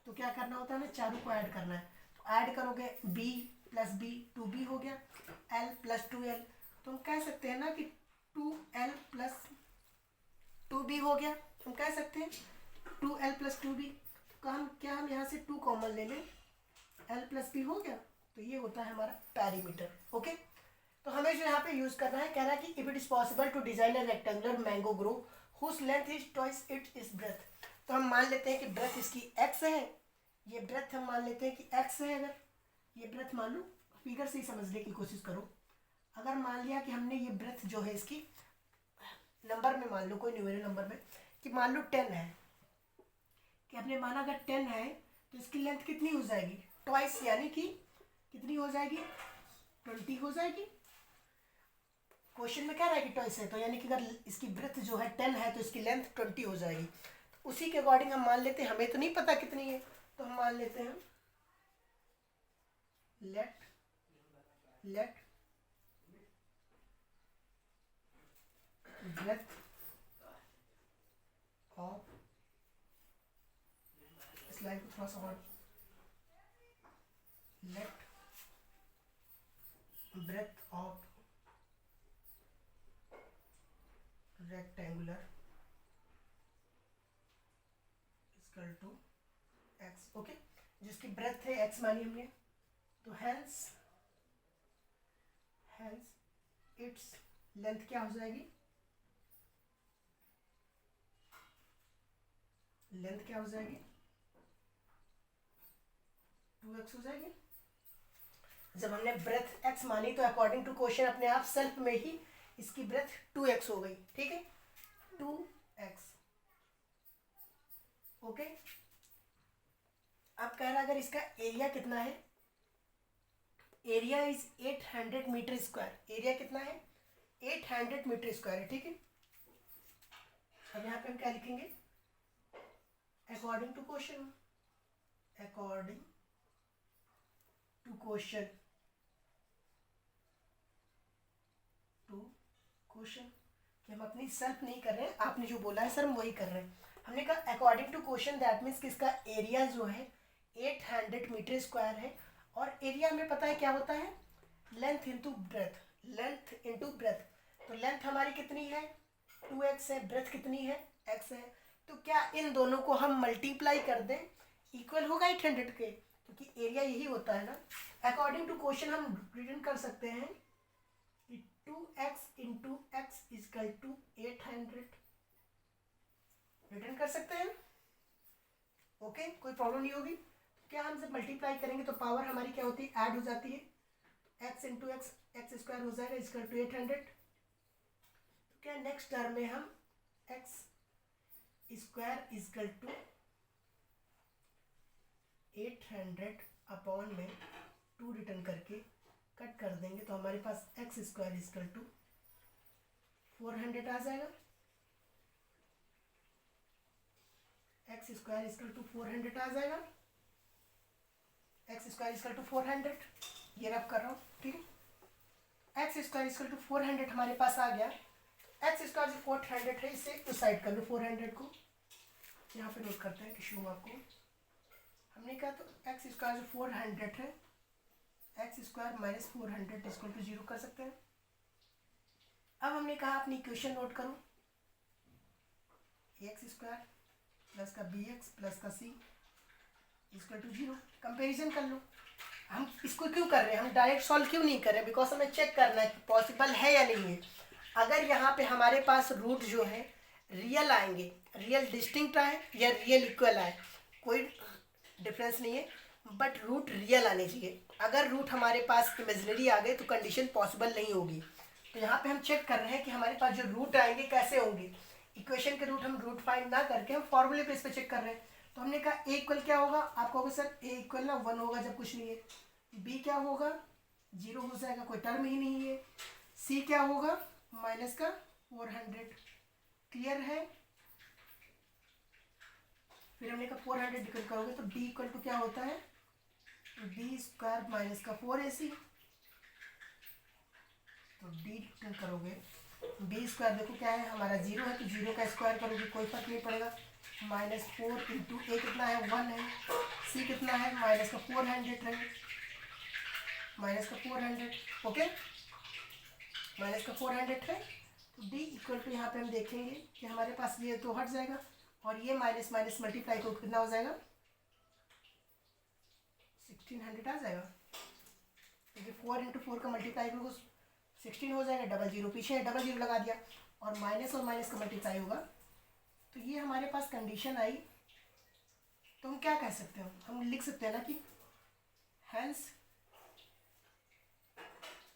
तो क्या करना होता है, हमें चारों को ऐड करना है। तो ऐड करोगे b प्लस बी 2b हो गया, l प्लस 2l, तो हम कह सकते हैं ना कि 2l प्लस 2b हो गया। हम कह सकते हैं 2l प्लस 2b, तो हम यहाँ से 2 कॉमन ले लें, l प्लस b हो गया, तो ये होता है हमारा पेरीमीटर, ओके। तो हमें जो यहाँ पे यूज करना है, कह रहा है कि if it is possible to design a rectangular mango grove whose length is twice it is breadth, तो हम मान लेते हैं कि ब्रेथ इसकी x है, ये ब्रेथ हम मान लेते हैं कि x है। अगर ये ब्रेथ मान लो, फिगर से ही समझने की कोशिश करो। अगर मान लिया कि हमने ये ब्रेथ जो है इसकी नंबर में मान लो, कोई न्यूमेरिकल नंबर में, कि मान लो 10 है, कि हमने माना अगर 10 है तो इसकी लेंथ कितनी हो जाएगी, ट्वाइस, यानी कि कितनी हो जाएगी, 20 हो जाएगी। क्वेश्चन में क्या रहा है कि ट्वाइस है, तो यानी कि अगर इसकी ब्रेथ जो है 10 है तो इसकी लेंथ 20 हो जाएगी। तो उसी के अकॉर्डिंग हम मान लेते हैं, हमें तो नहीं पता कितनी है, तो हम मान लेते हैं लेट ब्रेथ ऑफ, इस लाइन को थोड़ा सा और, let breadth of rectangular equal to x. Okay, जिसकी ब्रेथ है एक्स मानी हमने, तो हेंस इट्स लेंथ क्या हो जाएगी, लेंथ क्या हो जाएगी 2x हो जाएगी। जब हमने ब्रेथ x मानी तो अकॉर्डिंग टू क्वेश्चन अपने आप सेल्फ में ही इसकी ब्रेथ 2x हो गई। ठीक है, 2x। ओके, अब कह रहा अगर इसका एरिया कितना है, area is 800 metre square. Area कितना है 800 मीटर स्क्वायर है। ठीक है, अब यहाँ पे हम क्या लिखेंगे, according to question, according to question, कि हम अपनी सेल्फ नहीं कर रहे हैं, आपने जो बोला है सर हम वही कर रहे हैं। हमने कहा according to question, that means कि इसका एरिया जो है 800 मीटर स्क्वायर है, और एरिया में पता है क्या होता है, length into breadth, length into breadth. तो लेंथ हमारी कितनी है 2x है, ब्रेथ कितनी है x है, तो क्या इन दोनों को हम मल्टीप्लाई कर दें, इक्वल होगा 800 के, क्योंकि एरिया यही होता है ना। अकॉर्डिंग टू क्वेश्चन हम रिटर्न कर सकते हैं 2x into x equal to 800, written कर सकते हैं। ओके, कोई प्रॉब्लम नहीं होगी। क्या हम जब मल्टीप्लाई करेंगे तो पावर हमारी क्या होती है, ऐड हो जाती है, x इंटू एक्स स्क्वायर हो जाएगा इजकल टू 800। तो क्या नेक्स्ट टर्म में हम x square equal to 800 upon में 2 रिटर्न करके कट कर देंगे, तो हमारे पास एक्स स्क्वायर इजकल टू 400 आ जाएगा। एक्स स्क्वायर इजकल टू 400 आ जाएगा, एक्स स्क्वायर इजकल टू 400, ये रब कर रहा हूँ। ठीक है, एक्स स्क्वायर इजकल टू 400 हमारे पास आ गया। एक्स स्क्वायर जो 400 है, इसे उस साइड कर लो, 400 को यहाँ पे नोट करते हैं कि शो आपको। हमने कहा तो एक्स स्क्वायर जो 400 है, x square minus 400 equal to 0 कर सकते हैं। अब हमने कहा अपनी इक्वेशन नोट करो, एक्स स्क्वायर प्लस का बी एक्स प्लस का सी इक्वल टू 0। कंपेरिजन कर लो। हम इसको क्यों कर रहे हैं, हम डायरेक्ट सॉल्व क्यों नहीं कर रहे, बिकॉज हमें चेक करना है कि पॉसिबल है या नहीं है। अगर यहाँ पे हमारे पास रूट जो है रियल आएंगे, रियल डिस्टिंक्ट आए या रियल इक्वल आए, कोई डिफरेंस नहीं है, बट रूट रियल आने चाहिए। अगर रूट हमारे पास इमेजिनरी आ गए तो कंडीशन पॉसिबल नहीं होगी। तो यहाँ पे हम चेक कर रहे हैं कि हमारे पास जो रूट आएंगे कैसे होंगे। इक्वेशन के रूट हम रूट फाइंड ना करके हम फॉर्मूले पे इस पे चेक कर रहे हैं। तो हमने कहा ए इक्वल क्या होगा, आप कहोगे सर ए इक्वल ना 1 होगा जब कुछ नहीं है, बी क्या होगा 0 हो जाएगा, कोई टर्म ही नहीं है, सी क्या होगा माइनस का 400। क्लियर है। फिर हमने कहा 400 डिवाइड करोगे तो डी इक्वल टू क्या होता है, बी स्क्वायर माइनस का 4ac। तो डी रिटर्न करोगे, बी स्क्वायर देखो क्या है हमारा 0 है, तो 0 का स्क्वायर करोगे कोई फर्क नहीं पड़ेगा, -4 इंटू ए कितना है 1 है, सी कितना है माइनस का 400 है, माइनस का 400। ओके, माइनस का 400 है। तो डी इक्वल टू यहाँ पे हम देखेंगे कि हमारे पास ये तो हट जाएगा, और ये माइनस माइनस मल्टीप्लाई को कितना हो जाएगा 1600 आ जाएगा, क्योंकि 4 इंटू 4 का मल्टीप्लाई करोगे 16 हो जाएगा, डबल जीरो पीछे है, डबल जीरो लगा दिया, और माइनस का मल्टीप्लाई होगा। तो ये हमारे पास कंडीशन आई। तो हम क्या कह सकते हो, हम लिख सकते हैं ना कि हैंस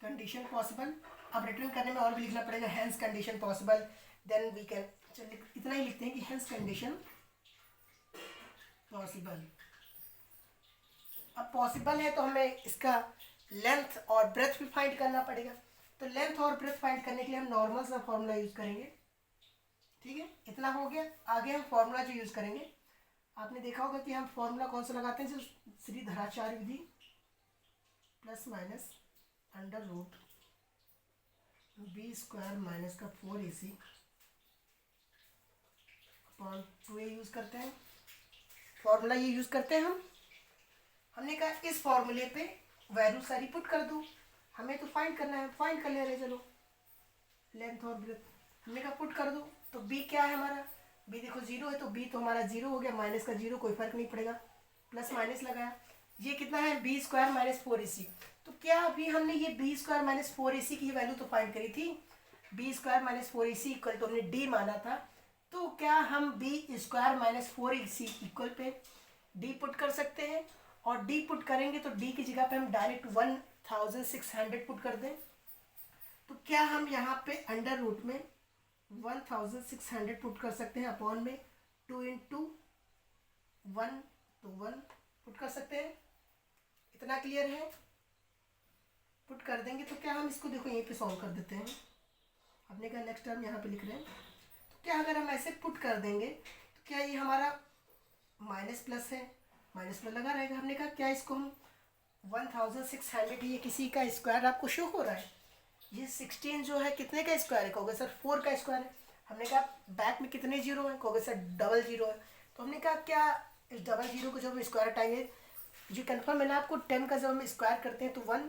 कंडीशन पॉसिबल। अब रिटर्न करने में और भी लिखना पड़ेगा, hence condition possible, then we can, चलिए इतना ही लिखते हैं कि हैंस कंडीशन पॉसिबल। अब पॉसिबल है तो हमें इसका लेंथ और ब्रेथ भी फाइंड करना पड़ेगा। तो लेंथ और ब्रेथ फाइंड करने के लिए हम नॉर्मल सा फॉर्मूला यूज़ करेंगे, ठीक है। इतना हो गया। आगे हम फॉर्मूला जो यूज़ करेंगे, आपने देखा होगा कि हम फॉर्मूला कौन सा लगाते हैं, जो श्रीधराचार्य विधि plus minus under root b square minus का 4ac अपॉन 2a यूज़ करते हैं। फॉर्मूला ये यूज़ करते हैं हमने कहा इस फॉर्मूले पे वैल्यू सारी पुट कर दो, हमें तो फाइंड करना है, फाइंड कर ले रहे, चलो लेंथ और ब्रेथ हमने कहा पुट कर दो। तो b क्या है हमारा, b देखो 0 है, तो b तो हमारा 0 हो गया, माइनस का 0 कोई फर्क नहीं पड़ेगा, प्लस माइनस लगाया। ये कितना है, बी स्क्वायर माइनस 4ac। तो क्या अभी हमने ये बी स्क्वायर माइनस 4ac की वैल्यू तो फाइंड करी थी, B square minus 4ac equal तो हमने d माना था, तो क्या हम b square minus 4ac equal पे d पुट कर सकते हैं, और d पुट करेंगे तो d की जगह पे हम डायरेक्ट 1600 पुट कर दें। तो क्या हम यहाँ पे अंडर रूट में 1600 पुट कर सकते हैं, अपॉन में 2 इंटू 1 तो 1 पुट कर सकते हैं। इतना क्लियर है, पुट कर देंगे तो क्या हम इसको देखो यहीं पे सॉल्व कर देते हैं। हमने कहा नेक्स्ट टर्म यहाँ पे लिख रहे हैं, तो क्या अगर हम ऐसे पुट कर देंगे तो क्या ये हमारा माइनस प्लस है, माइनस प्लस लगा रहेगा। हमने कहा क्या इसको हम 1600, ये किसी का स्क्वायर आपको शो हो रहा है, ये 16 जो है कितने का स्क्वायर है, कहोगे सर 4 का स्क्वायर है। हमने कहा बैक में कितने जीरो है, कहोगे सर डबल जीरो है। तो हमने कहा क्या इस डबल जीरो को जब हम स्क्वायर हटाएंगे, जो कन्फर्म है ना आपको, 10 का जब हम स्क्वायर करते हैं तो 1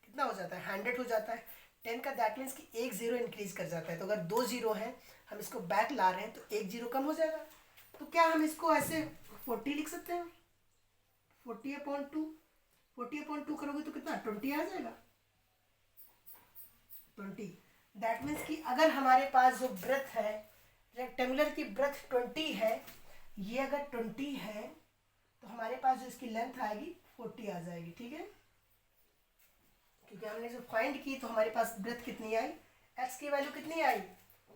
कितना हो जाता है, 100 हो जाता है। 10 का दैट मीन्स कि एक जीरो इंक्रीज कर जाता है, तो अगर 2 जीरो है हम इसको बैक ला रहे हैं तो एक जीरो कम हो जाएगा। तो क्या हम इसको ऐसे 40 लिख सकते हैं, 40/2, 40/2 करोगे तो कितना 20 आ जाएगा, 20। दैट मीन्स कि अगर हमारे पास जो ब्रेथ है रेक्टेंगुलर की ब्रेथ 20 है, ये अगर 20 है तो हमारे पास जो इसकी लेंथ आएगी 40 आ जाएगी, ठीक है। क्योंकि हमने जो फाइंड की तो हमारे पास ब्रेथ कितनी आई, x की वैल्यू कितनी आई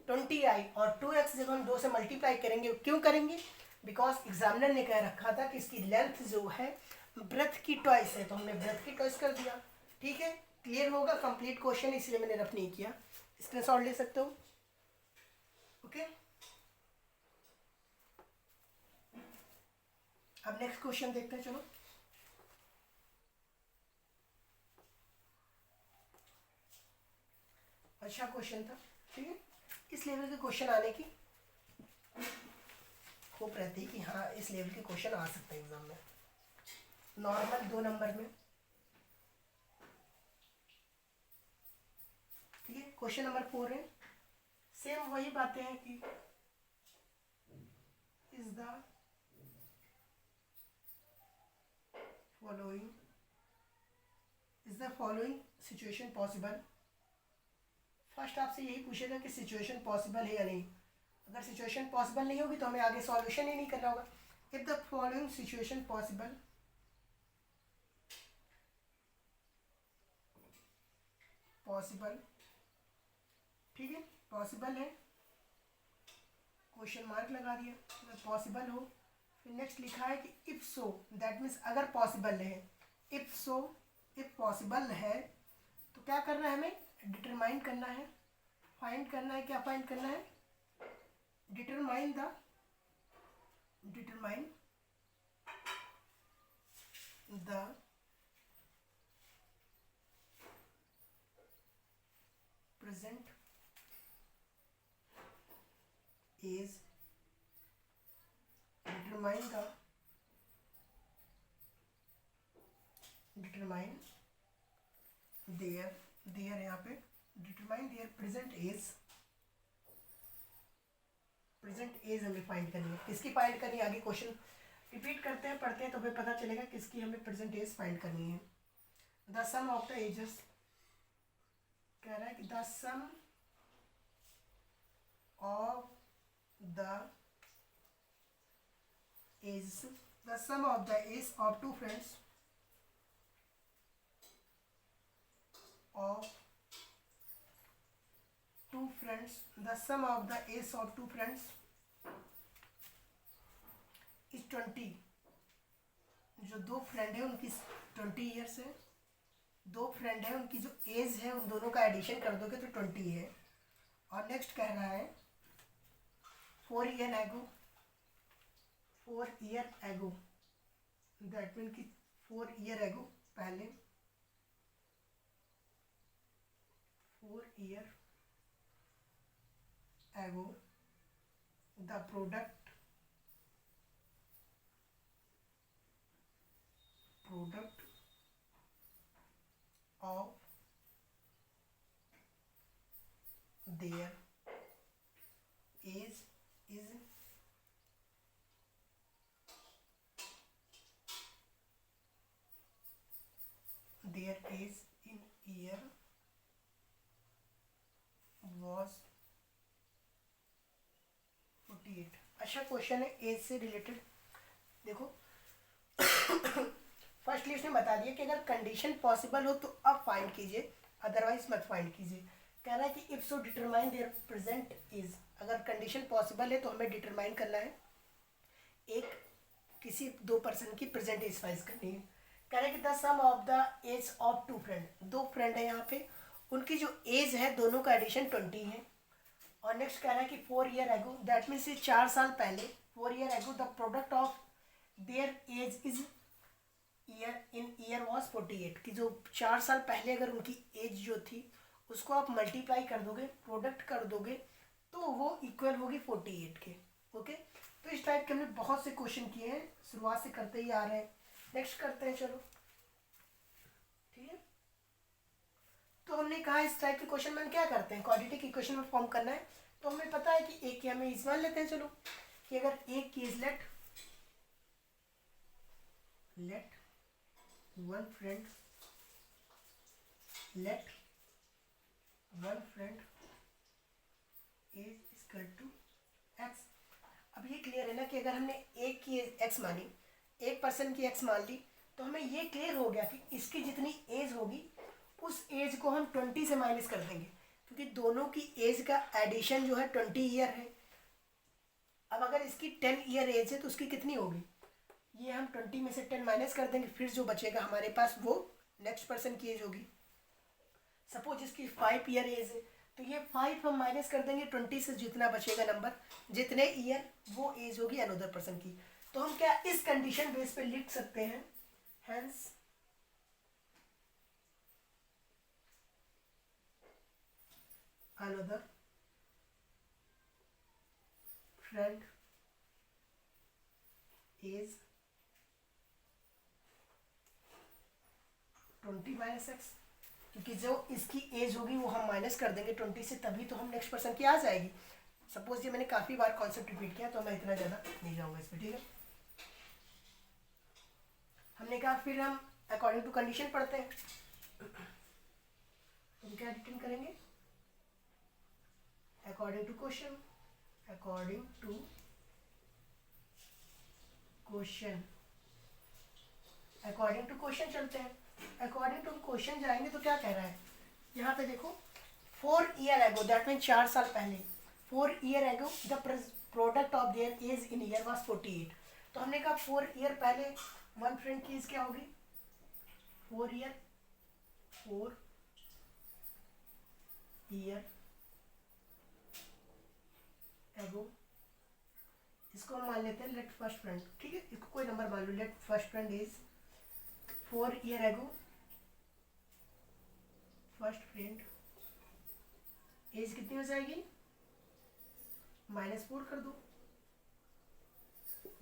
20 आई, और 2x जब हम 2 से मल्टीप्लाई करेंगे, क्यों करेंगे, बिकॉज एग्जामिनर ने कह रखा था कि इसकी लेंथ जो है ब्रेथ की ट्वाइस है, तो हमने ब्रेथ की ट्वाइस कर दिया, ठीक है। क्लियर होगा, कंप्लीट क्वेश्चन इसलिए मैंने रफ नहीं किया, स्क्रीनशॉट ले सकते हो, ओके। अब नेक्स्ट क्वेश्चन देखते हैं, चलो। अच्छा क्वेश्चन था, ठीक है। इस लेवल के क्वेश्चन आने की होप रहती है कि हाँ इस लेवल के क्वेश्चन आ सकते हैं एग्जाम में, नॉर्मल 2 नंबर में, ठीक है। क्वेश्चन नंबर 4 है, सेम वही बातें हैं कि is the following situation possible. First आपसे यही पूछेगा कि सिचुएशन पॉसिबल है या नहीं। अगर सिचुएशन पॉसिबल नहीं होगी तो हमें आगे सॉल्यूशन ही नहीं करना होगा। If the following situation possible, ठीक है, पॉसिबल है, क्वेश्चन मार्क लगा दिया, अगर पॉसिबल हो। फिर नेक्स्ट लिखा है कि इफ सो, दैट मीन्स अगर पॉसिबल है, इफ सो, इफ पॉसिबल है तो क्या करना है, हमें डिटरमाइन करना है, फाइंड करना है। क्या फाइंड करना है, determine the present age, determine their यहाँ पे डिटरमाइन देयर प्रेजेंट एज हमें फाइंड करनी है। किसकी फाइंड करनी है, आगे क्वेश्चन रिपीट करते हैं, पढ़ते हैं तो फिर पता चलेगा किसकी हमें प्रेजेंट एज फाइंड करनी है। The sum of the ages, कह रहा है कि the sum of the age, the sum of the age of two friends the sum of the age of two friends is 20। जो 2 फ्रेंड है उनकी 20 ईयर्स है, दो फ्रेंड है, उनकी जो एज है उन दोनों का एडिशन कर दोगे तो 20 है। और नेक्स्ट कह रहा है 4 ईयर एगो, 4 ईयर एगो, दैट मीन कि 4 ईयर एगो पहले, 4 year ago the product of their age is their age in year was 48। अच्छा क्वेश्चन है एज से रिलेटेड। देखो फर्स्टली उसने बता दिया कि अगर कंडीशन पॉसिबल हो तो अब फाइंड कीजिए, अदरवाइज मत फाइंड कीजिए। कह रहा है कि if so determine their present is, अगर कंडीशन पॉसिबल है तो हमें डिटरमाइन करना है, एक किसी दो पर्सन की प्रेजेंट एज फाइंड करनी है। कह रहा है कि the sum of the age of two friend, दो फ्रेंड है यहाँ पे, उनकी जो एज है दोनों का एडिशन 20 है। और नेक्स्ट कह रहा है कि 4 ईयर एगो, दैट मीन्स 4 साल पहले, 4 year ago the product of their age is year was 48, कि जो 4 साल पहले अगर उनकी एज जो थी उसको आप मल्टीप्लाई कर दोगे, प्रोडक्ट कर दोगे, तो वो इक्वल होगी 48 के। ओके, तो इस टाइप के हमने बहुत से क्वेश्चन किए हैं, शुरुआत से करते ही आ रहे हैं। नेक्स्ट करते हैं, चलो ठीक है। तो हमने कहा इस टाइप के क्वेश्चन में हम क्या करते हैं, क्वाड्रेटिक इक्वेशन में फॉर्म करना है। तो हमें पता है कि एक की हमें इस मान लेते हैं, चलो कि अगर एक की is let one friend is equal to x. अब ये क्लियर है ना कि अगर हमने एक की एक्स मानी, एक पर्सन की एक्स मान ली, तो हमें ये क्लियर हो गया कि इसकी जितनी एज होगी उस एज को हम 20 से माइनस कर देंगे, क्योंकि दोनों की एज का एडिशन जो है 20 ईयर है। अब अगर इसकी 10 ईयर एज है तो उसकी कितनी होगी, ये हम 20 में से 10 माइनस कर देंगे, फिर जो बचेगा हमारे पास वो नेक्स्ट पर्सन की एज होगी। सपोज इसकी 5 ईयर एज है तो ये 5 हम माइनस कर देंगे 20 से, जितना बचेगा नंबर, जितने ईयर वो एज होगी अनदर पर्सन की। तो हम क्या इस कंडीशन बेस पे लिख सकते हैं, hence another friend is 20 minus x, क्योंकि जो इसकी एज होगी वो हम माइनस कर देंगे 20 से, तभी तो हम नेक्स्ट पर्सन की आ जाएगी। सपोज ये मैंने काफ़ी बार कॉन्सेप्ट रिपीट किया तो मैं इतना ज़्यादा नहीं जाऊँगा इसमें, ठीक है। हमने कहा फिर हम अकॉर्डिंग टू कंडीशन पढ़ते हैं। हम क्या रिटर्न करेंगे, according to question, according to question, according to question चलते हैं। अकॉर्डिंग टू क्वेश्चन जाएंगे तो क्या कह रहा है, यहाँ पे देखो 4 ईयर एगो, दैट मीन 4 साल पहले, 4 year ago the product of their age in year was 48। तो हमने कहा 4 ईयर पहले वन फ्रेंड की एज क्या होगी, 4 ईयर एगो, इसको हम मान लेते हैं लेट फर्स्ट फ्रेंड, ठीक है, इसको कोई नंबर मान लो, let first friend is 4 year ago, first friend age कितनी हो जाएगी, -4 कर दो।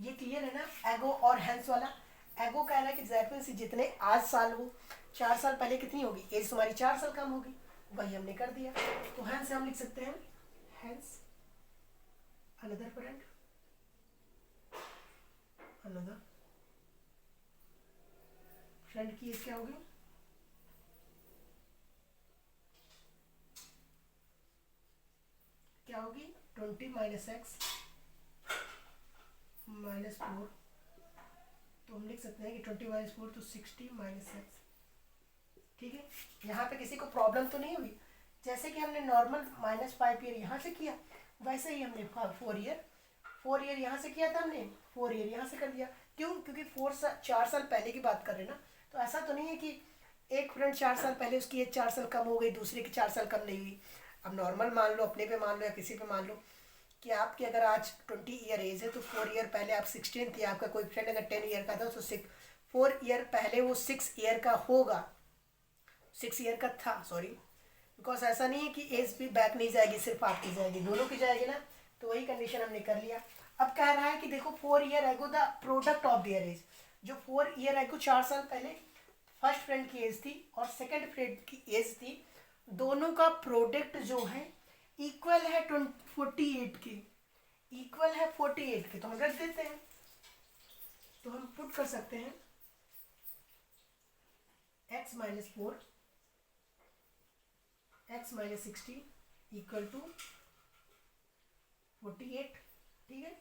ये क्लियर है ना, एगो और हैंस वाला। एगो कह रहा है कि एग्जैक्टली से जितने आज साल हो, 4 साल पहले कितनी होगी एज, तुम्हारी 4 साल कम होगी, वही हमने कर दिया। तो हैंस से हम लिख सकते हैं, hence another friend, another friend की एज क्या होगी, क्या होगी 20 माइनस एक्स -4। तो हम लिख सकते हैं कि 20 माइनस 4 तो 60 माइनस एक्स, ठीक है। यहाँ पे किसी को प्रॉब्लम तो नहीं हुई, जैसे कि हमने नॉर्मल -5 ईयर यहाँ से किया वैसे ही हमने 4 ईयर यहाँ से किया था, हमने 4 ईयर यहाँ से कर दिया। क्यों, क्योंकि 4 साल 4 साल पहले की बात कर रहे हैं ना, तो ऐसा तो नहीं है कि एक फ्रेंड 4 साल पहले उसकी एज 4 साल कम हो गई, दूसरे की 4 साल कम नहीं हुई। अब नॉर्मल मान लो, अपने पे मान लो या किसी पे मान लो कि आपकी अगर आज 20 ईयर एज है तो 4 ईयर पहले आप 16 थे। आपका कोई फ्रेंड अगर 10 ईयर का था तो 4 ईयर पहले वो 6 ईयर का होगा, 6 ईयर का था, सॉरी। बिकॉज ऐसा नहीं है कि एज भी बैक नहीं जाएगी, सिर्फ आपकी जाएगी, दोनों की जाएगी ना। तो वही कंडीशन हमने कर लिया। अब कह रहा है कि देखो 4 year ago the product of their age, जो 4 ईयर एगो 4 साल पहले फर्स्ट फ्रेंड की एज थी और सेकंड फ्रेंड की एज थी, दोनों का प्रोडक्ट जो है इक्वल है 48 के, इक्वल है 48 के। तो हम रख देते हैं, तो हम पुट कर सकते हैं x-4 x-60 इक्वल टू 48। ठीक है,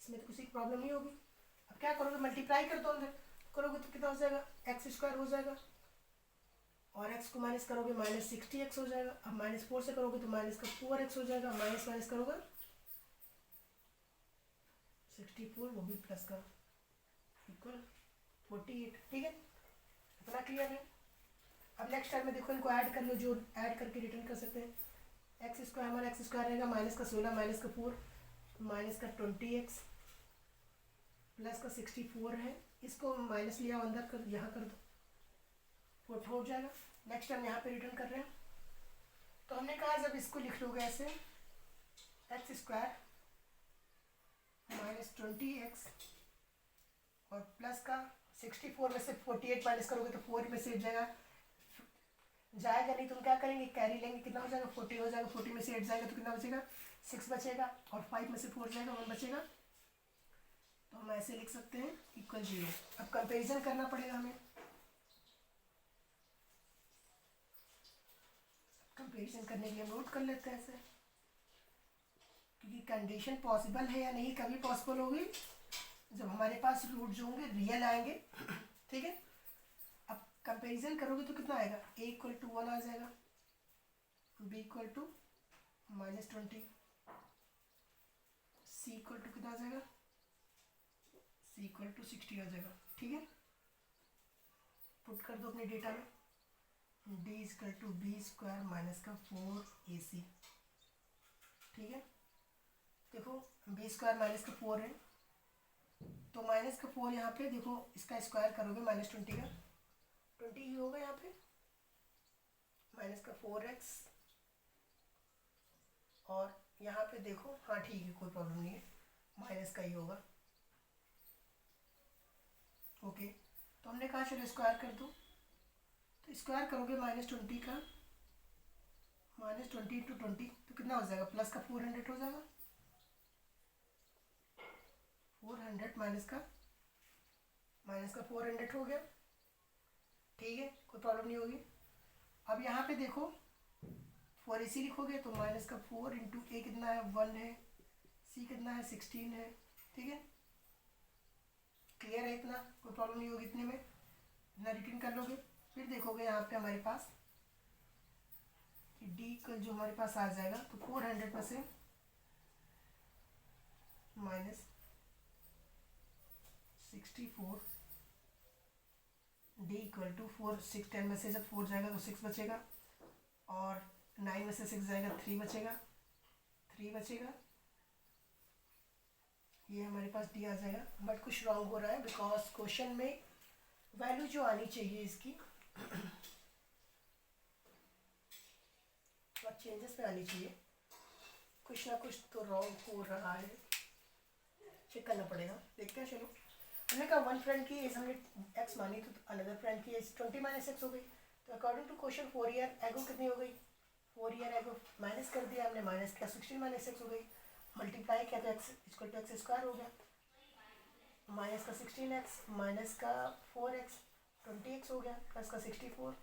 इसमें तो किसी की प्रॉब्लम नहीं होगी। अब क्या करोगे, मल्टीप्लाई कर दो, अंदर करोगे तो कितना हो जाएगा, x² हो जाएगा, और x को माइनस करोगे -60x हो जाएगा। अब -4 से करोगे तो -4x हो जाएगा, माइनस माइनस करोगे 64, वो भी प्लस का इक्वल 48। ठीक है, इतना क्लियर है। अब नेक्स्ट टाइम में देखो, इनको ऐड कर लो, जो ऐड करके रिटर्न कर सकते हैं। x² हमारा x² रहेगा -16 -4 -20x प्लस का 64 है, इसको माइनस लिया अंदर कर, यहाँ कर दो, वो हो जाएगा। नेक्स्ट टाइम यहाँ पे रिटर्न कर रहे हैं, तो हमने कहा जब इसको लिख लोगे ऐसे x² -20x और प्लस का 64 में से 48 माइनस करोगे तो 4 में से जाएगा नहीं, तुम क्या करेंगे, कैरी लेंगे, कितना हो जाएगा 40 हो जाएगा, 40 में से 8 जाएगा तो कितना बचेगा 6 बचेगा, और 5 में से 4 जाएगा 1 बचेगा। तो हम ऐसे लिख सकते हैं इक्वल 0। अब कंपेरिजन करना पड़ेगा हमें, कंपेरिजन करने के लिए हम नोट कर लेते हैं ऐसे, क्योंकि कंडीशन पॉसिबल है या नहीं कभी पॉसिबल होगी जब हमारे पास रूट जो होंगे रियल आएंगे। ठीक है, अब कंपैरिजन करोगे तो कितना आएगा, a इक्वल टू 1 आ जाएगा, b equal to -20, c equal to कितना आ जाएगा, c इक्वल टू 60 आ जाएगा। ठीक है, पुट कर दो अपने डेटा में, d equal to b² minus का 4ac। ठीक है, देखो b² माइनस का 4 है, तो माइनस का 4 यहाँ पे देखो, इसका स्क्वायर करोगे -20 का 20 ही होगा, यहाँ पे माइनस का 4x, और यहाँ पे देखो, हाँ ठीक है, कोई प्रॉब्लम नहीं है, माइनस का ही होगा। ओके, तो हमने कहा चलो स्क्वायर कर दो, तो स्क्वायर करोगे -20 का, -20 × 20 तो कितना हो जाएगा, प्लस का 400 हो जाएगा, 400 माइनस का 400 हो गया। ठीक है, कोई प्रॉब्लम नहीं होगी। अब यहाँ पे देखो 4ac लिखोगे तो माइनस का 4 इंटू a कितना है 1 है, c कितना है 16 है। ठीक है, क्लियर है, इतना कोई प्रॉब्लम नहीं होगी, इतने में इतना रिटर्न कर लोगे। फिर देखोगे यहाँ पे हमारे पास कि d का जो हमारे पास आ जाएगा, तो 400 में से -64, d इक्वल टू 4, 6 10 में से जब 4 जाएगा तो 6 बचेगा, और 9 में से 6 जाएगा 3 बचेगा, 3 बचेगा, ये हमारे पास डी आ जाएगा। बट कुछ रॉन्ग हो रहा है, बिकॉज क्वेश्चन में वैल्यू जो आनी चाहिए इसकी और चेंजेस पे आनी चाहिए, कुछ ना कुछ तो रॉन्ग हो रहा है, चेक करना पड़ेगा, देखते हैं। चलो, हमने कहा वन फ्रेंड की एज हमने x मानी, तो अनदर फ्रेंड की एज 20 - x हो गई। तो अकॉर्डिंग टू क्वेश्चन 4 ईयर एगो कितनी हो गई, 4 ईयर एगो माइनस कर दिया हमने, माइनस किया 16 - x हो गई, मल्टीप्लाई किया तो x इक्वल टू x² हो गया, माइनस का 16x माइनस का 4x 20x हो गया, प्लस का 64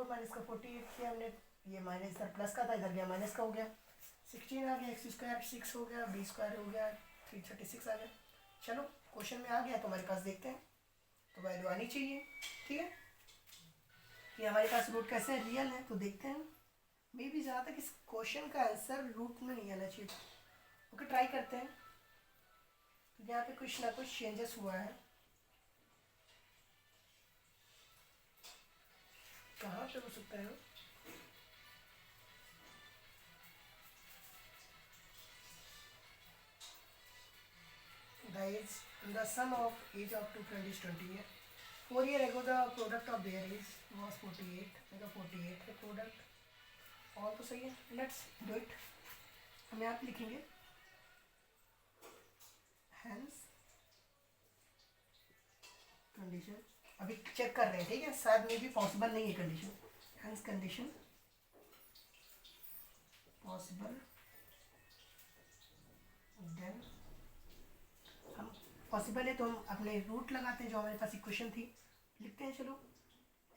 माइनस का 48 किया हमने, ये माइनस इधर प्लस का था, इधर गया माइनस का हो गया, 16 आ गया, x² 6 हो गया, b² हो गया 336 आ गया। चलो, क्वेश्चन में आ गया तो हमारे पास देखते हैं, तो वैल्यू आनी चाहिए। ठीक है, कि हमारे पास रूट कैसे है, रियल है, तो देखते हैं। मे भी जहाँ तक इस क्वेश्चन का आंसर रूट में नहीं आना चाहिए। ओके, ट्राई करते हैं। तो यहाँ पे कुछ ना कुछ चेंजेस हुआ है, कहाँ पे हो सकता है? Guys, the sum of age of two friends is 20 year. 4 year ago the product of their age was 48. मेरा 48 है product. और तो सही है. Let's do it. हम यहाँ पे लिखेंगे hence condition. अभी चेक कर रहे हैं, ठीक है, शायद में भी पॉसिबल नहीं है condition. hence condition possible then हम पॉसिबल है तो हम अपने रूट लगाते हैं जो हमारे पास इक्वेशन थी, लिखते हैं. चलो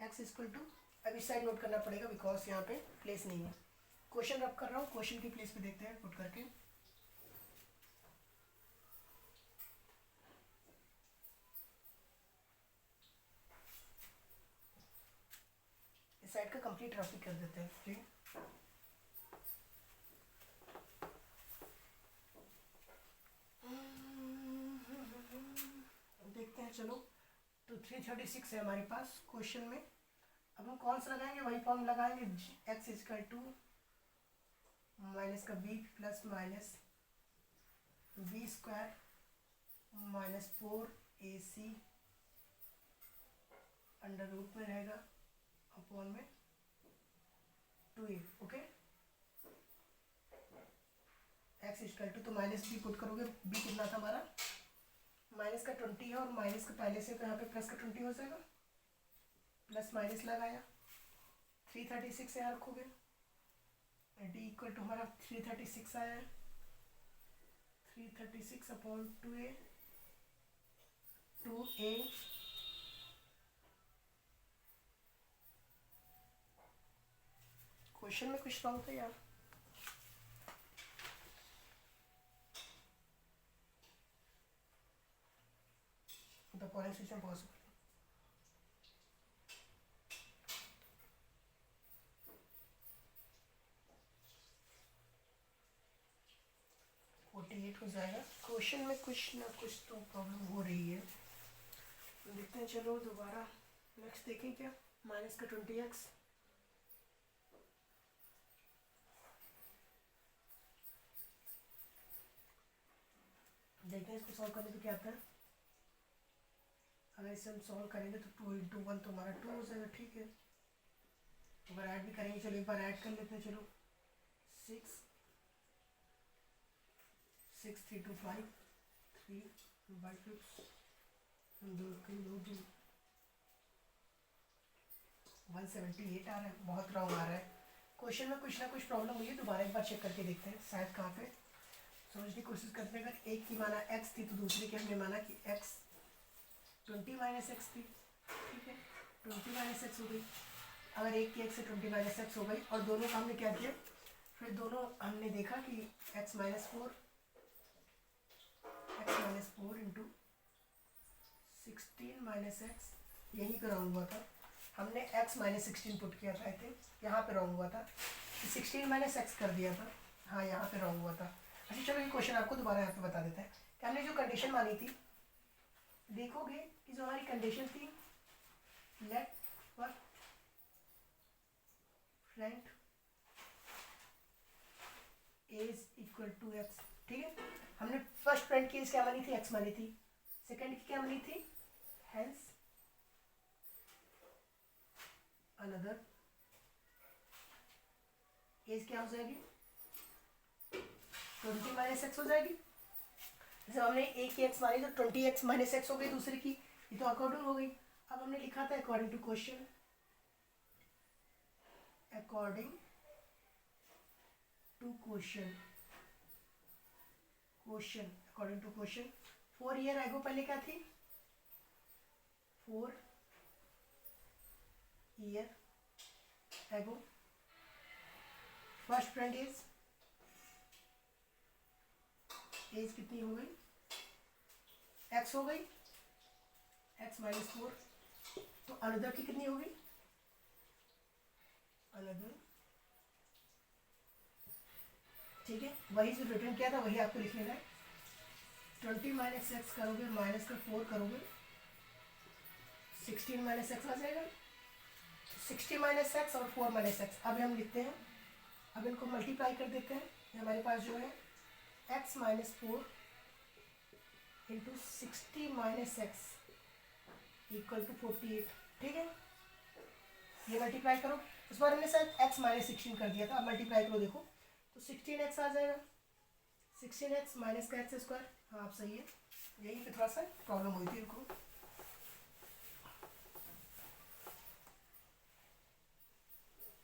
x इक्वल टू, अब इस साइड नोट करना पड़ेगा बिकॉज यहाँ पे प्लेस नहीं है. क्वेश्चन रब कर रहा हूँ, क्वेश्चन की प्लेस पे देखते हैं पुट करके. इस साइड का कंप्लीट रफ कर देते हैं. ठीक, देखते हैं. चलो तो 336 है हमारे पास क्वेश्चन में. अब हम कौन सा लगाएंगे, वही फॉर्म लगाएंगे. x इक्वल टू माइनस का b plus minus b square minus 4ac under root में रहेगा अपॉन में 2a. Okay, x equal to, तो माइनस b पुट करोगे, b कितना था हमारा माइनस का 20 है और माइनस का पहले से तो यहाँ पे प्लस का 20 हो जाएगा. प्लस माइनस लगाया, 336 यहाँ रखोगे. डी इक्वल टू हमारा 336 आया है. 336 अपॉन 2a. क्वेश्चन में कुछ रॉन्ग था यार. The following system possible. हो जाएगा. क्वेश्चन में कुछ ना कुछ तो प्रॉब्लम हो रही है, देखते हैं. चलो दोबारा नेक्स्ट देखें. क्या माइनस का 20x, देखते हैं इसको सॉल्व करने पे क्या आता है. अगर इसे हम सॉल्व करेंगे तो 2 इंटू 1 तो हमारा 2 हो जाएगा. ठीक है, अगर ऐड भी करेंगे, चलो एक बार ऐड कर लेते हैं. चलो 6 6 3 2 5 3 बाई 5 2 178 आ रहा है. बहुत रॉन्ग आ रहा है. क्वेश्चन में कुछ ना कुछ प्रॉब्लम हुई है. दोबारा एक बार चेक करके देखते हैं शायद कहाँ पे. समझने की कोशिश करते हैं. अगर एक की माना x थी तो दूसरे की हमने माना कि x 20 माइनस एक्स थी. ठीक है, 20 माइनस एक्स हो गई. अगर एक की x से 20 माइनस एक्स हो गई और दोनों का हमने क्या किया, फिर दोनों हमने देखा कि x minus 4 into 16 minus x, यहीं पे रॉन्ग हुआ था. हमने x माइनस 16 पुट किया था. आई थिंक यहाँ पे रॉन्ग हुआ था, 16 माइनस एक्स कर दिया था. हाँ, यहाँ पे रॉन्ग हुआ था. अच्छा चलो, ये क्वेश्चन आपको दोबारा यहाँ पे बता देते हैं कि हमने जो कंडीशन मानी थी. देखोगे कि जो हमारी कंडीशन थी, let our friend age equal to x. ठीक है, हमने फर्स्ट फ्रेंड की एज क्या मानी थी, एक्स मानी थी. सेकंड की क्या मानी थी, हेंस अनदर एज क्या हो जाएगी, 20 माइनस एक्स हो जाएगी. जैसे हमने एक की एक्स मानी तो 20x माइनस एक्स हो गई दूसरे की, ये तो अकॉर्डिंग हो गई. अब हमने लिखा था according to question, according to question according to question. 4 year ago पहले क्या थी, 4 year ago first friend age कितनी हो गई, x हो गई, x माइनस 4. तो अनदर की कितनी होगी, अनदर. ठीक है, वही जो रिटर्न किया था वही आपको लिख लेना है. 20 माइनस एक्स करोगे, माइनस का 4 करोगे, 16 माइनस एक्स आ जाएगा. 60 माइनस एक्स और 4 माइनस एक्स। अब हम लिखते हैं, अब इनको मल्टीप्लाई कर देते हैं। हमारे पास जो है x minus 4 into 60 minus x equal to 48। ठीक है, ये मल्टीप्लाई करो। इस बार हमने शायद एक्स माइनस 16 कर दिया था, अब मल्टीप्लाई करो देखो तो 16x आ जाएगा। 16x माइनस का एक्स स्क्वायर, हाँ आप सही है, यही पे थोड़ा सा प्रॉब्लम हुई थी इनको।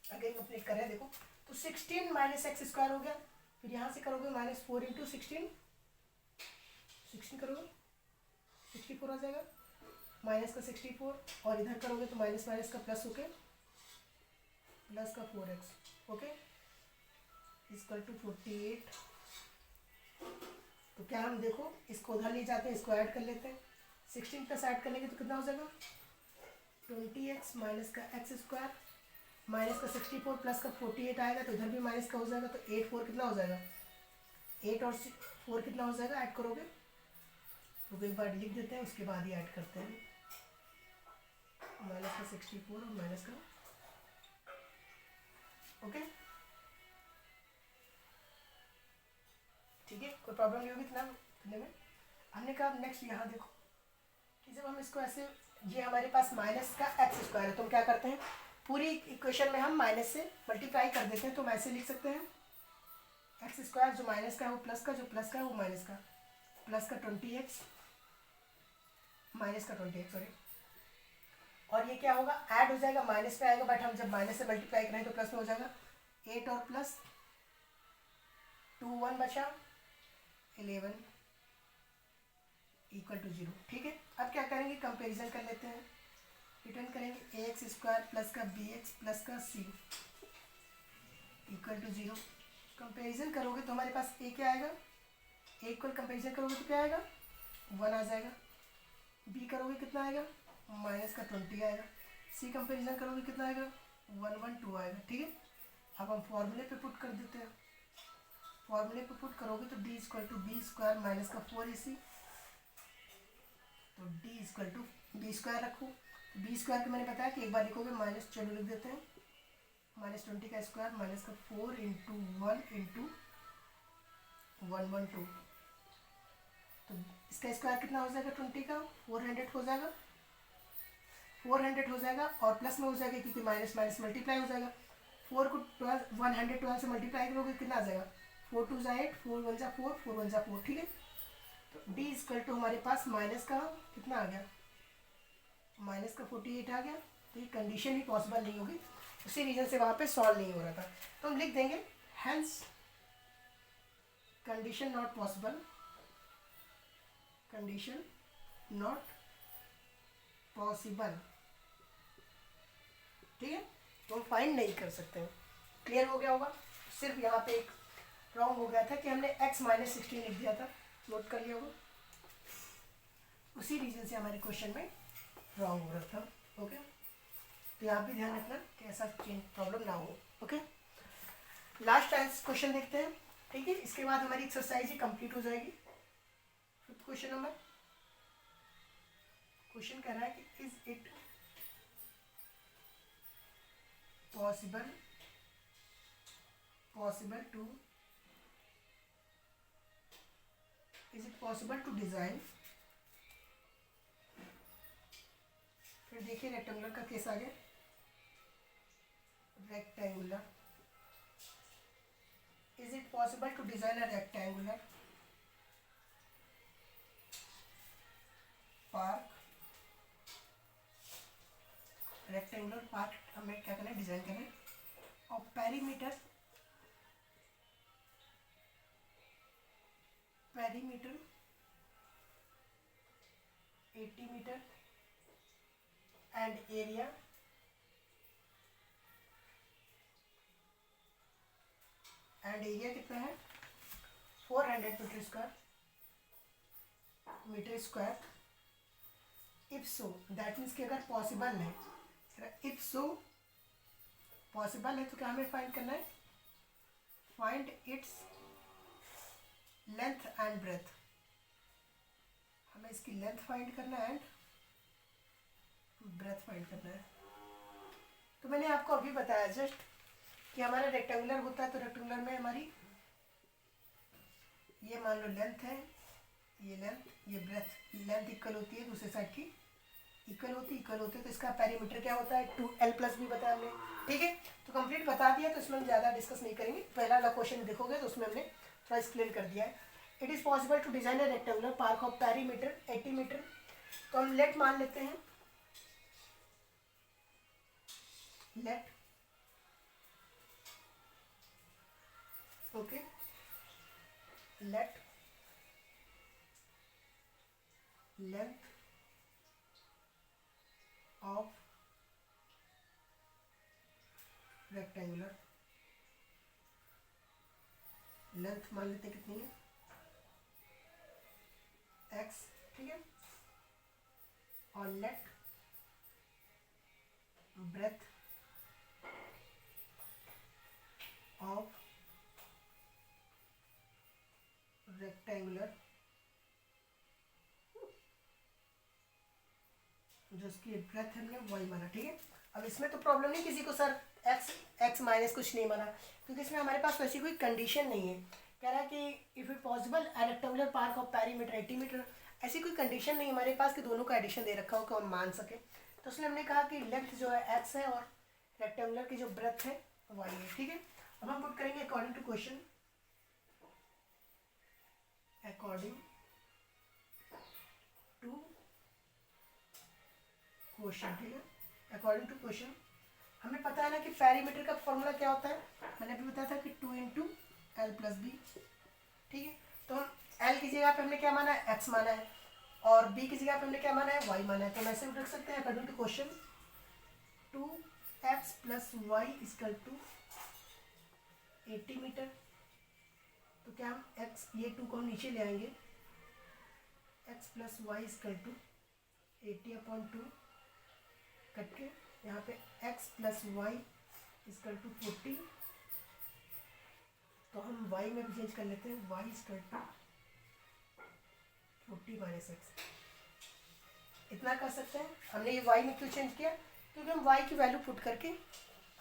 अगेन कंप्लीट कर रहे हैं देखो, तो 16 माइनस एक्स स्क्वायर हो गया, फिर यहाँ से करोगे माइनस 4 इंटू 16 करोगे 64 आ जाएगा, माइनस का 64, और इधर करोगे तो माइनस माइनस का प्लस होके प्लस का 4x ओके इक्वल टू 48। तो क्या हम देखो इसको उधर ले जाते हैं, इसको ऐड कर लेते हैं। 16 प्लस ऐड कर लेंगे तो कितना हो जाएगा 20x माइनस का एक्स स्क्वायर माइनस का 64 प्लस का 48 आएगा, तो इधर भी माइनस का हो जाएगा, तो 8 4 कितना हो जाएगा 8 और 4 कितना हो जाएगा, ऐड करोगे तो एक बार लिख देते हैं, उसके बाद ही ऐड करते हैं। माइनस का 64 और माइनस का ओके ठीक है, कोई प्रॉब्लम नहीं होगी इतना करने में। हमने कहा नेक्स्ट यहाँ देखो कि जब हम इसको ऐसे, ये हमारे पास माइनस का एक्स स्क्वायर है, तो हम क्या करते हैं पूरी इक्वेशन में हम माइनस से मल्टीप्लाई कर देते हैं। तो हम ऐसे लिख सकते हैं एक्स स्क्वायर जो माइनस का है वो प्लस का, जो प्लस का है वो माइनस का, प्लस का 20x माइनस का 20x सॉरी, और ये क्या होगा ऐड हो जाएगा, माइनस में आएगा, बट हम जब माइनस से मल्टीप्लाई करें तो प्लस में हो जाएगा। 8 और प्लस 2 1 बचा 11 इक्वल टू 0। ठीक है, अब क्या करेंगे कंपैरिजन कर लेते हैं, रिटर्न करेंगे ए एक्स स्क्वायर प्लस का बी एक्स प्लस का सी इक्वल टू 0। कंपैरिजन करोगे तो हमारे पास ए क्या आएगा, ए इक्वल कंपैरिजन करोगे तो क्या आएगा 1 आ जाएगा, बी करोगे कितना आएगा माइनस का 20 आएगा, सी कंपैरिजन करोगे कितना आएगा 1 1 2 आएगा। ठीक है, अब हम फॉर्मूले पे पुट कर देते हैं। फॉर्मूले पे पुट करोगे तो d equal to B square minus का 4ac, तो d equal to B square रखो, बी स्क्वायर को मैंने बताया कि एक बार लिखोगे माइनस, चलो लिख देते हैं माइनस 20 का स्क्वायर माइनस का 4 इंटू 1 इंटू 112, तो इसका स्क्वायर कितना हो जाएगा 20 का 400 हो जाएगा, 400 हो जाएगा, और प्लस में हो जाएगा क्योंकि माइनस माइनस मल्टीप्लाई हो जाएगा। 4 को 112 से मल्टीप्लाई करोगे कितना आ जाएगा 4 2 8 4 1 4 4 1 4। ठीक है, तो डी इक्वल टू हमारे पास माइनस का कितना आ गया माइनस का 48 आ गया, तो ये कंडीशन ही पॉसिबल नहीं होगी, उसी रीजन से वहाँ पे सॉल्व नहीं हो रहा था। तो हम लिख देंगे hence condition not possible, condition not possible. ठीक है, तो हम फाइंड नहीं कर सकते हैं। क्लियर हो गया होगा, सिर्फ यहाँ पे एक रॉन्ग हो गया था कि हमने x माइनस 16 लिख दिया था, नोट कर लिया होगा, उसी रीजन से हमारे क्वेश्चन में रॉन्ग हो रहा था। ओके, तो यहाँ भी ध्यान रखना कि ऐसा चेंज प्रॉब्लम ना हो। ओके, लास्ट क्वेश्चन देखते हैं। ठीक है, इसके बाद हमारी एक्सरसाइज ही कंप्लीट हो जाएगी। फिफ्थ क्वेश्चन नंबर, क्वेश्चन कह रहा है कि is it possible to design, फिर देखिए रेक्टेंगुलर का केस आ गया, rectangular, is it possible to design a rectangular park, rectangular park हमें क्या करना है डिजाइन करना है, और perimeter 80 metre and area 400 metre square. If so that means कि अगर पॉसिबल है, इफ सो पॉसिबल है तो क्या हमें फाइंड करना है, find its length and breadth, हमें इसकी लेंथ फाइंड करना है एंड ब्रेथ फाइंड करना है। तो मैंने आपको अभी बताया जस्ट कि हमारा रेक्टेंगुलर होता है, तो रेक्टेंगुलर में हमारी ये मान लो लेंथ है, ये लेंथ, ये ब्रेथ, लेंथ इक्वल होती है दूसरे साइड की इक्वल होती है, तो इसका पेरीमीटर क्या होता है 2l+ भी बताया हमने। ठीक है, तो कंप्लीट बता दिया, तो इसमें हम ज़्यादा डिस्कस नहीं करेंगे। पहला वाला क्वेश्चन देखोगे तो उसमें हमने थोड़ा एक्सप्लेन कर दिया है। It is possible to design a rectangular park of perimeter 80 metre. तो हम लेट मान लेते हैं, let okay, let length of rectangular, length मान लेते हैं कितनी है x, ठीक है, और लेट ब्रेथ ऑफ रेक्टेंगुलर, जो उसकी ब्रेथ है हमने y माना। ठीक है, अब इसमें तो प्रॉब्लम नहीं किसी को सर x माइनस कुछ नहीं माना, क्योंकि इसमें हमारे पास वैसी कोई कंडीशन नहीं है। कह रहा है कि if it possible a rectangular park of perimeter 80 metre, ऐसी कोई कंडीशन नहीं हमारे पास कि दोनों का एडिशन दे रखा हो कि हम मान सके। तो इसलिए हमने कहा कि लेंथ जो है x है और रेक्टेंगुलर की जो ब्रेथ है y है। ठीक है, अब हम पुट करेंगे according to question, according to question. ठीक है, अकॉर्डिंग टू क्वेश्चन हमें पता है ना कि पेरीमीटर का फॉर्मूला क्या होता है, मैंने अभी बताया था कि 2 × l+b। ठीक है, तो हम l की जगह पे हमने क्या माना है x माना है, और b की जगह पे हमने क्या माना है y माना है। तो हम ऐसे रख सकते हैं according to question 2x + y = 80 metre. तो क्या हम x, ये 2 को हम नीचे ले आएंगे, x + y = 80/2 कट के यहाँ पे x + y = 40। तो हम y में भी चेंज कर लेते हैं, y = 40 - x। इतना कर सकते हैं। हमने ये y में क्यों चेंज किया, क्योंकि हम y की वैल्यू पुट करके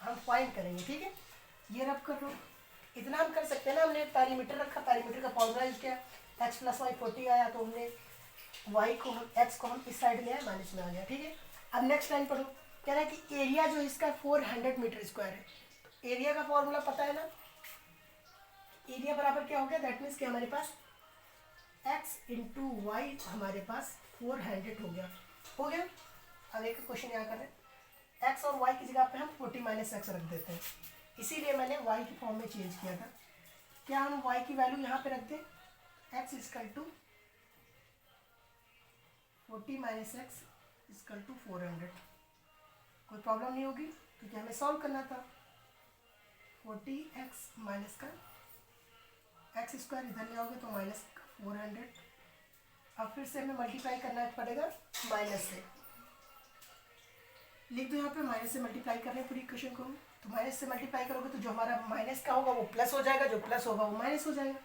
हम फाइंड करेंगे। ठीक है, ये रब कर लो, इतना हम कर सकते हैं ना। हमने पेरीमीटर रखा, पेरीमीटर का फॉर्मूला यूज किया, x + y 40 आया, तो हमने y को हम x को हम इस साइड ले आए, माइनस में आ गया। ठीक है, अब नेक्स्ट लाइन पढ़ो, कह रहा है कि एरिया जो इसका 400 मीटर स्क्वायर है। तो एरिया का फॉर्मूला पता है ना, एरिया बराबर क्या हो गया, दैट मीन्स कि हमारे पास x × y हमारे पास 400 हो गया। अब एक क्वेश्चन यहाँ कर रहे हैं, x और y की जगह पे हम 40 - x रख देते हैं, इसीलिए मैंने y की फॉर्म में चेंज किया था। क्या हम y की वैल्यू यहाँ पे रख दें, x = 40 - x = 400, कोई प्रॉब्लम नहीं होगी, क्योंकि हमें सॉल्व करना था। 40x माइनस का x स्क्वायर इधर ले आओगे तो -400। अब फिर से हमें मल्टीप्लाई करना पड़ेगा माइनस से, लिख दो यहाँ पे माइनस से मल्टीप्लाई कर रहे हैं पूरी इक्वेशन को। तो माइनस से मल्टीप्लाई करोगे तो जो हमारा माइनस का होगा वो प्लस हो जाएगा, जो प्लस होगा वो माइनस हो जाएगा।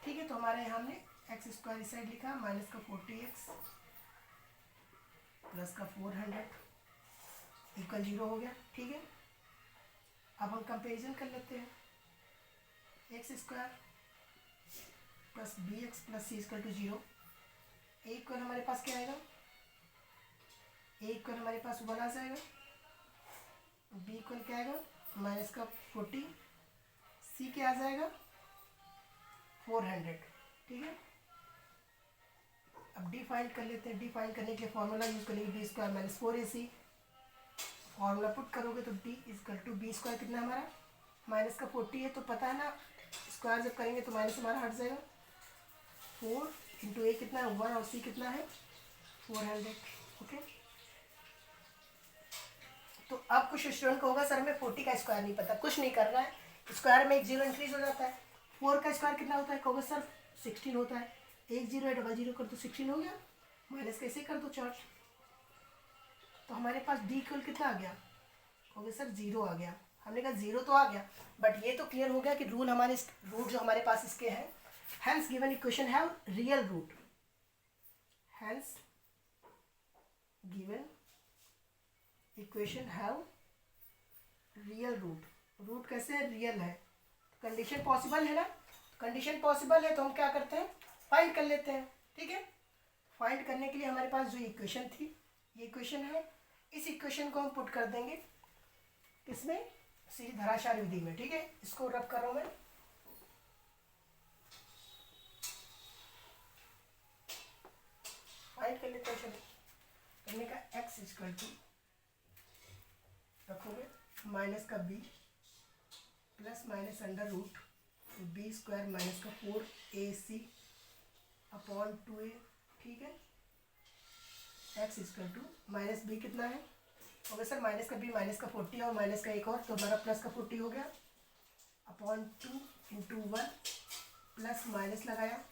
ठीक है, तो हमारे यहाँ हमने x² इस साइड लिखा, -40x + 400 = 0 हो गया। ठीक है, अब हम कंपेरिजन कर लेते हैं, x² + bx + c = 0। a = हमारे पास क्या आएगा, a = हमारे पास 1 आ जाएगा, b = क्या आएगा -40, c क्या आ जाएगा 400। ठीक है, अब डी फाइंड कर लेते हैं। डी फाइंड करने के लिए फॉर्मूला यूज करेंगे, b² - 4ac। फॉर्मूला पुट करोगे तो d = b² कितना हमारा -40 है, तो पता है ना स्क्वायर जब करेंगे तो माइनस हमारा हट जाएगा। 4 × a कितना है 1 और c कितना है 400। ओके, तो अब कुछ स्टूडेंट को होगा सर हमें 40 का स्क्वायर नहीं पता, कुछ नहीं करना है, स्क्वायर में एक 0 इंक्रीज हो जाता है। 4 का स्क्वायर कितना होता है, कहोगे सर 16 होता है, एक 0 है, डबल 0 कर दो 16 हो गया, माइनस कैसे कर दो 4। तो हमारे पास d = कितना आ गया, कहोगे सर 0 आ गया। हमने कहा 0 तो आ गया, बट ये तो क्लियर हो गया कि रूल हमारे रूट जो हमारे पास इसके हैं, hence given equation have real root, hence given equation have real root, root कैसे है, रियल है, कंडीशन पॉसिबल है ना, कंडीशन पॉसिबल है तो हम क्या करते हैं, फाइंड कर लेते हैं। ठीक है, फाइंड करने के लिए हमारे पास जो इक्वेशन थी, ये इक्वेशन है, इस इक्वेशन को हम पुट कर देंगे किसमें, सीधी धराशार विधि में। ठीक है, इसको रब कर रहा हूँ मैं, फाइंड कर लेते हैं, करने का x इक्वल टू रखोगे माइनस का b plus minus under root b square minus का 4ac अपॉन 2a। ठीक है, x equal to minus b कितना है, हो गया सर माइनस का b माइनस का 40 और माइनस का एक और, तो हमारा प्लस का 40 हो गया, अपॉन 2 इंटू 1 प्लस माइनस लगाया,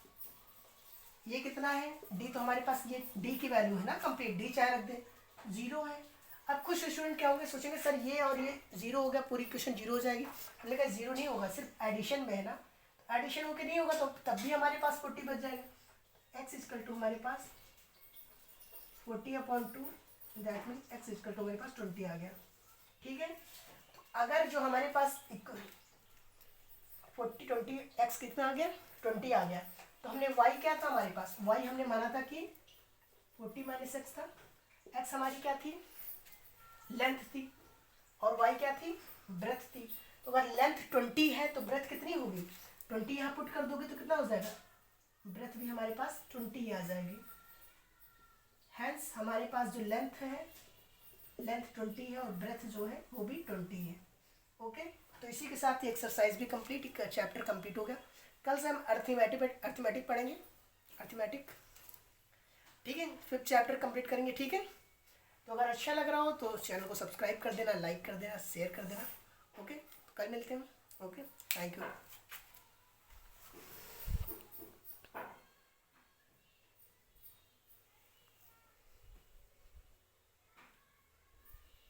ये कितना है d, तो हमारे पास ये d की वैल्यू है ना कंप्लीट, d चाहे रख दे, 0 है। अब कुछ स्टूडेंट क्या होंगे, सोचेंगे सर ये और ये 0 हो गया, पूरी इक्वेशन 0 हो जाएगी, हमने कहा 0 नहीं होगा, सिर्फ एडिशन में है ना, तो एडिशन होकर नहीं होगा तो तब भी हमारे पास 40 बच जाएगा। x इक्वल टू हमारे पास 40 upon 2, that mean x equal to हमारे पास 20 आ गया। ठीक है, तो अगर जो हमारे पास 40 20 x कितना आ गया, 20 आ गया, तो हमने y क्या था हमारे पास, y हमने माना था कि 40 माइनस एक्स था, x हमारी क्या थी, लेंथ थी, और y क्या थी, ब्रेथ थी। तो अगर लेंथ 20 है तो ब्रेथ कितनी होगी, 20 यहाँ पुट कर दोगे तो कितना हो जाएगा, ब्रेथ भी हमारे पास 20 ही आ जाएगी। हैंस हमारे पास जो लेंथ है, लेंथ 20 है और ब्रेथ जो है वो भी 20 है। ओके, तो इसी के साथ ये एक्सरसाइज भी कंप्लीट, चैप्टर कंप्लीट हो गया। कल से हम अर्थमेटिक पढ़ेंगे, अर्थमेटिक। ठीक है, 5th चैप्टर कंप्लीट करेंगे। ठीक है, तो अगर अच्छा लग रहा हो तो चैनल को सब्सक्राइब कर देना, लाइक कर देना, शेयर कर देना। ओके, कल मिलते हैं। Okay, thank you.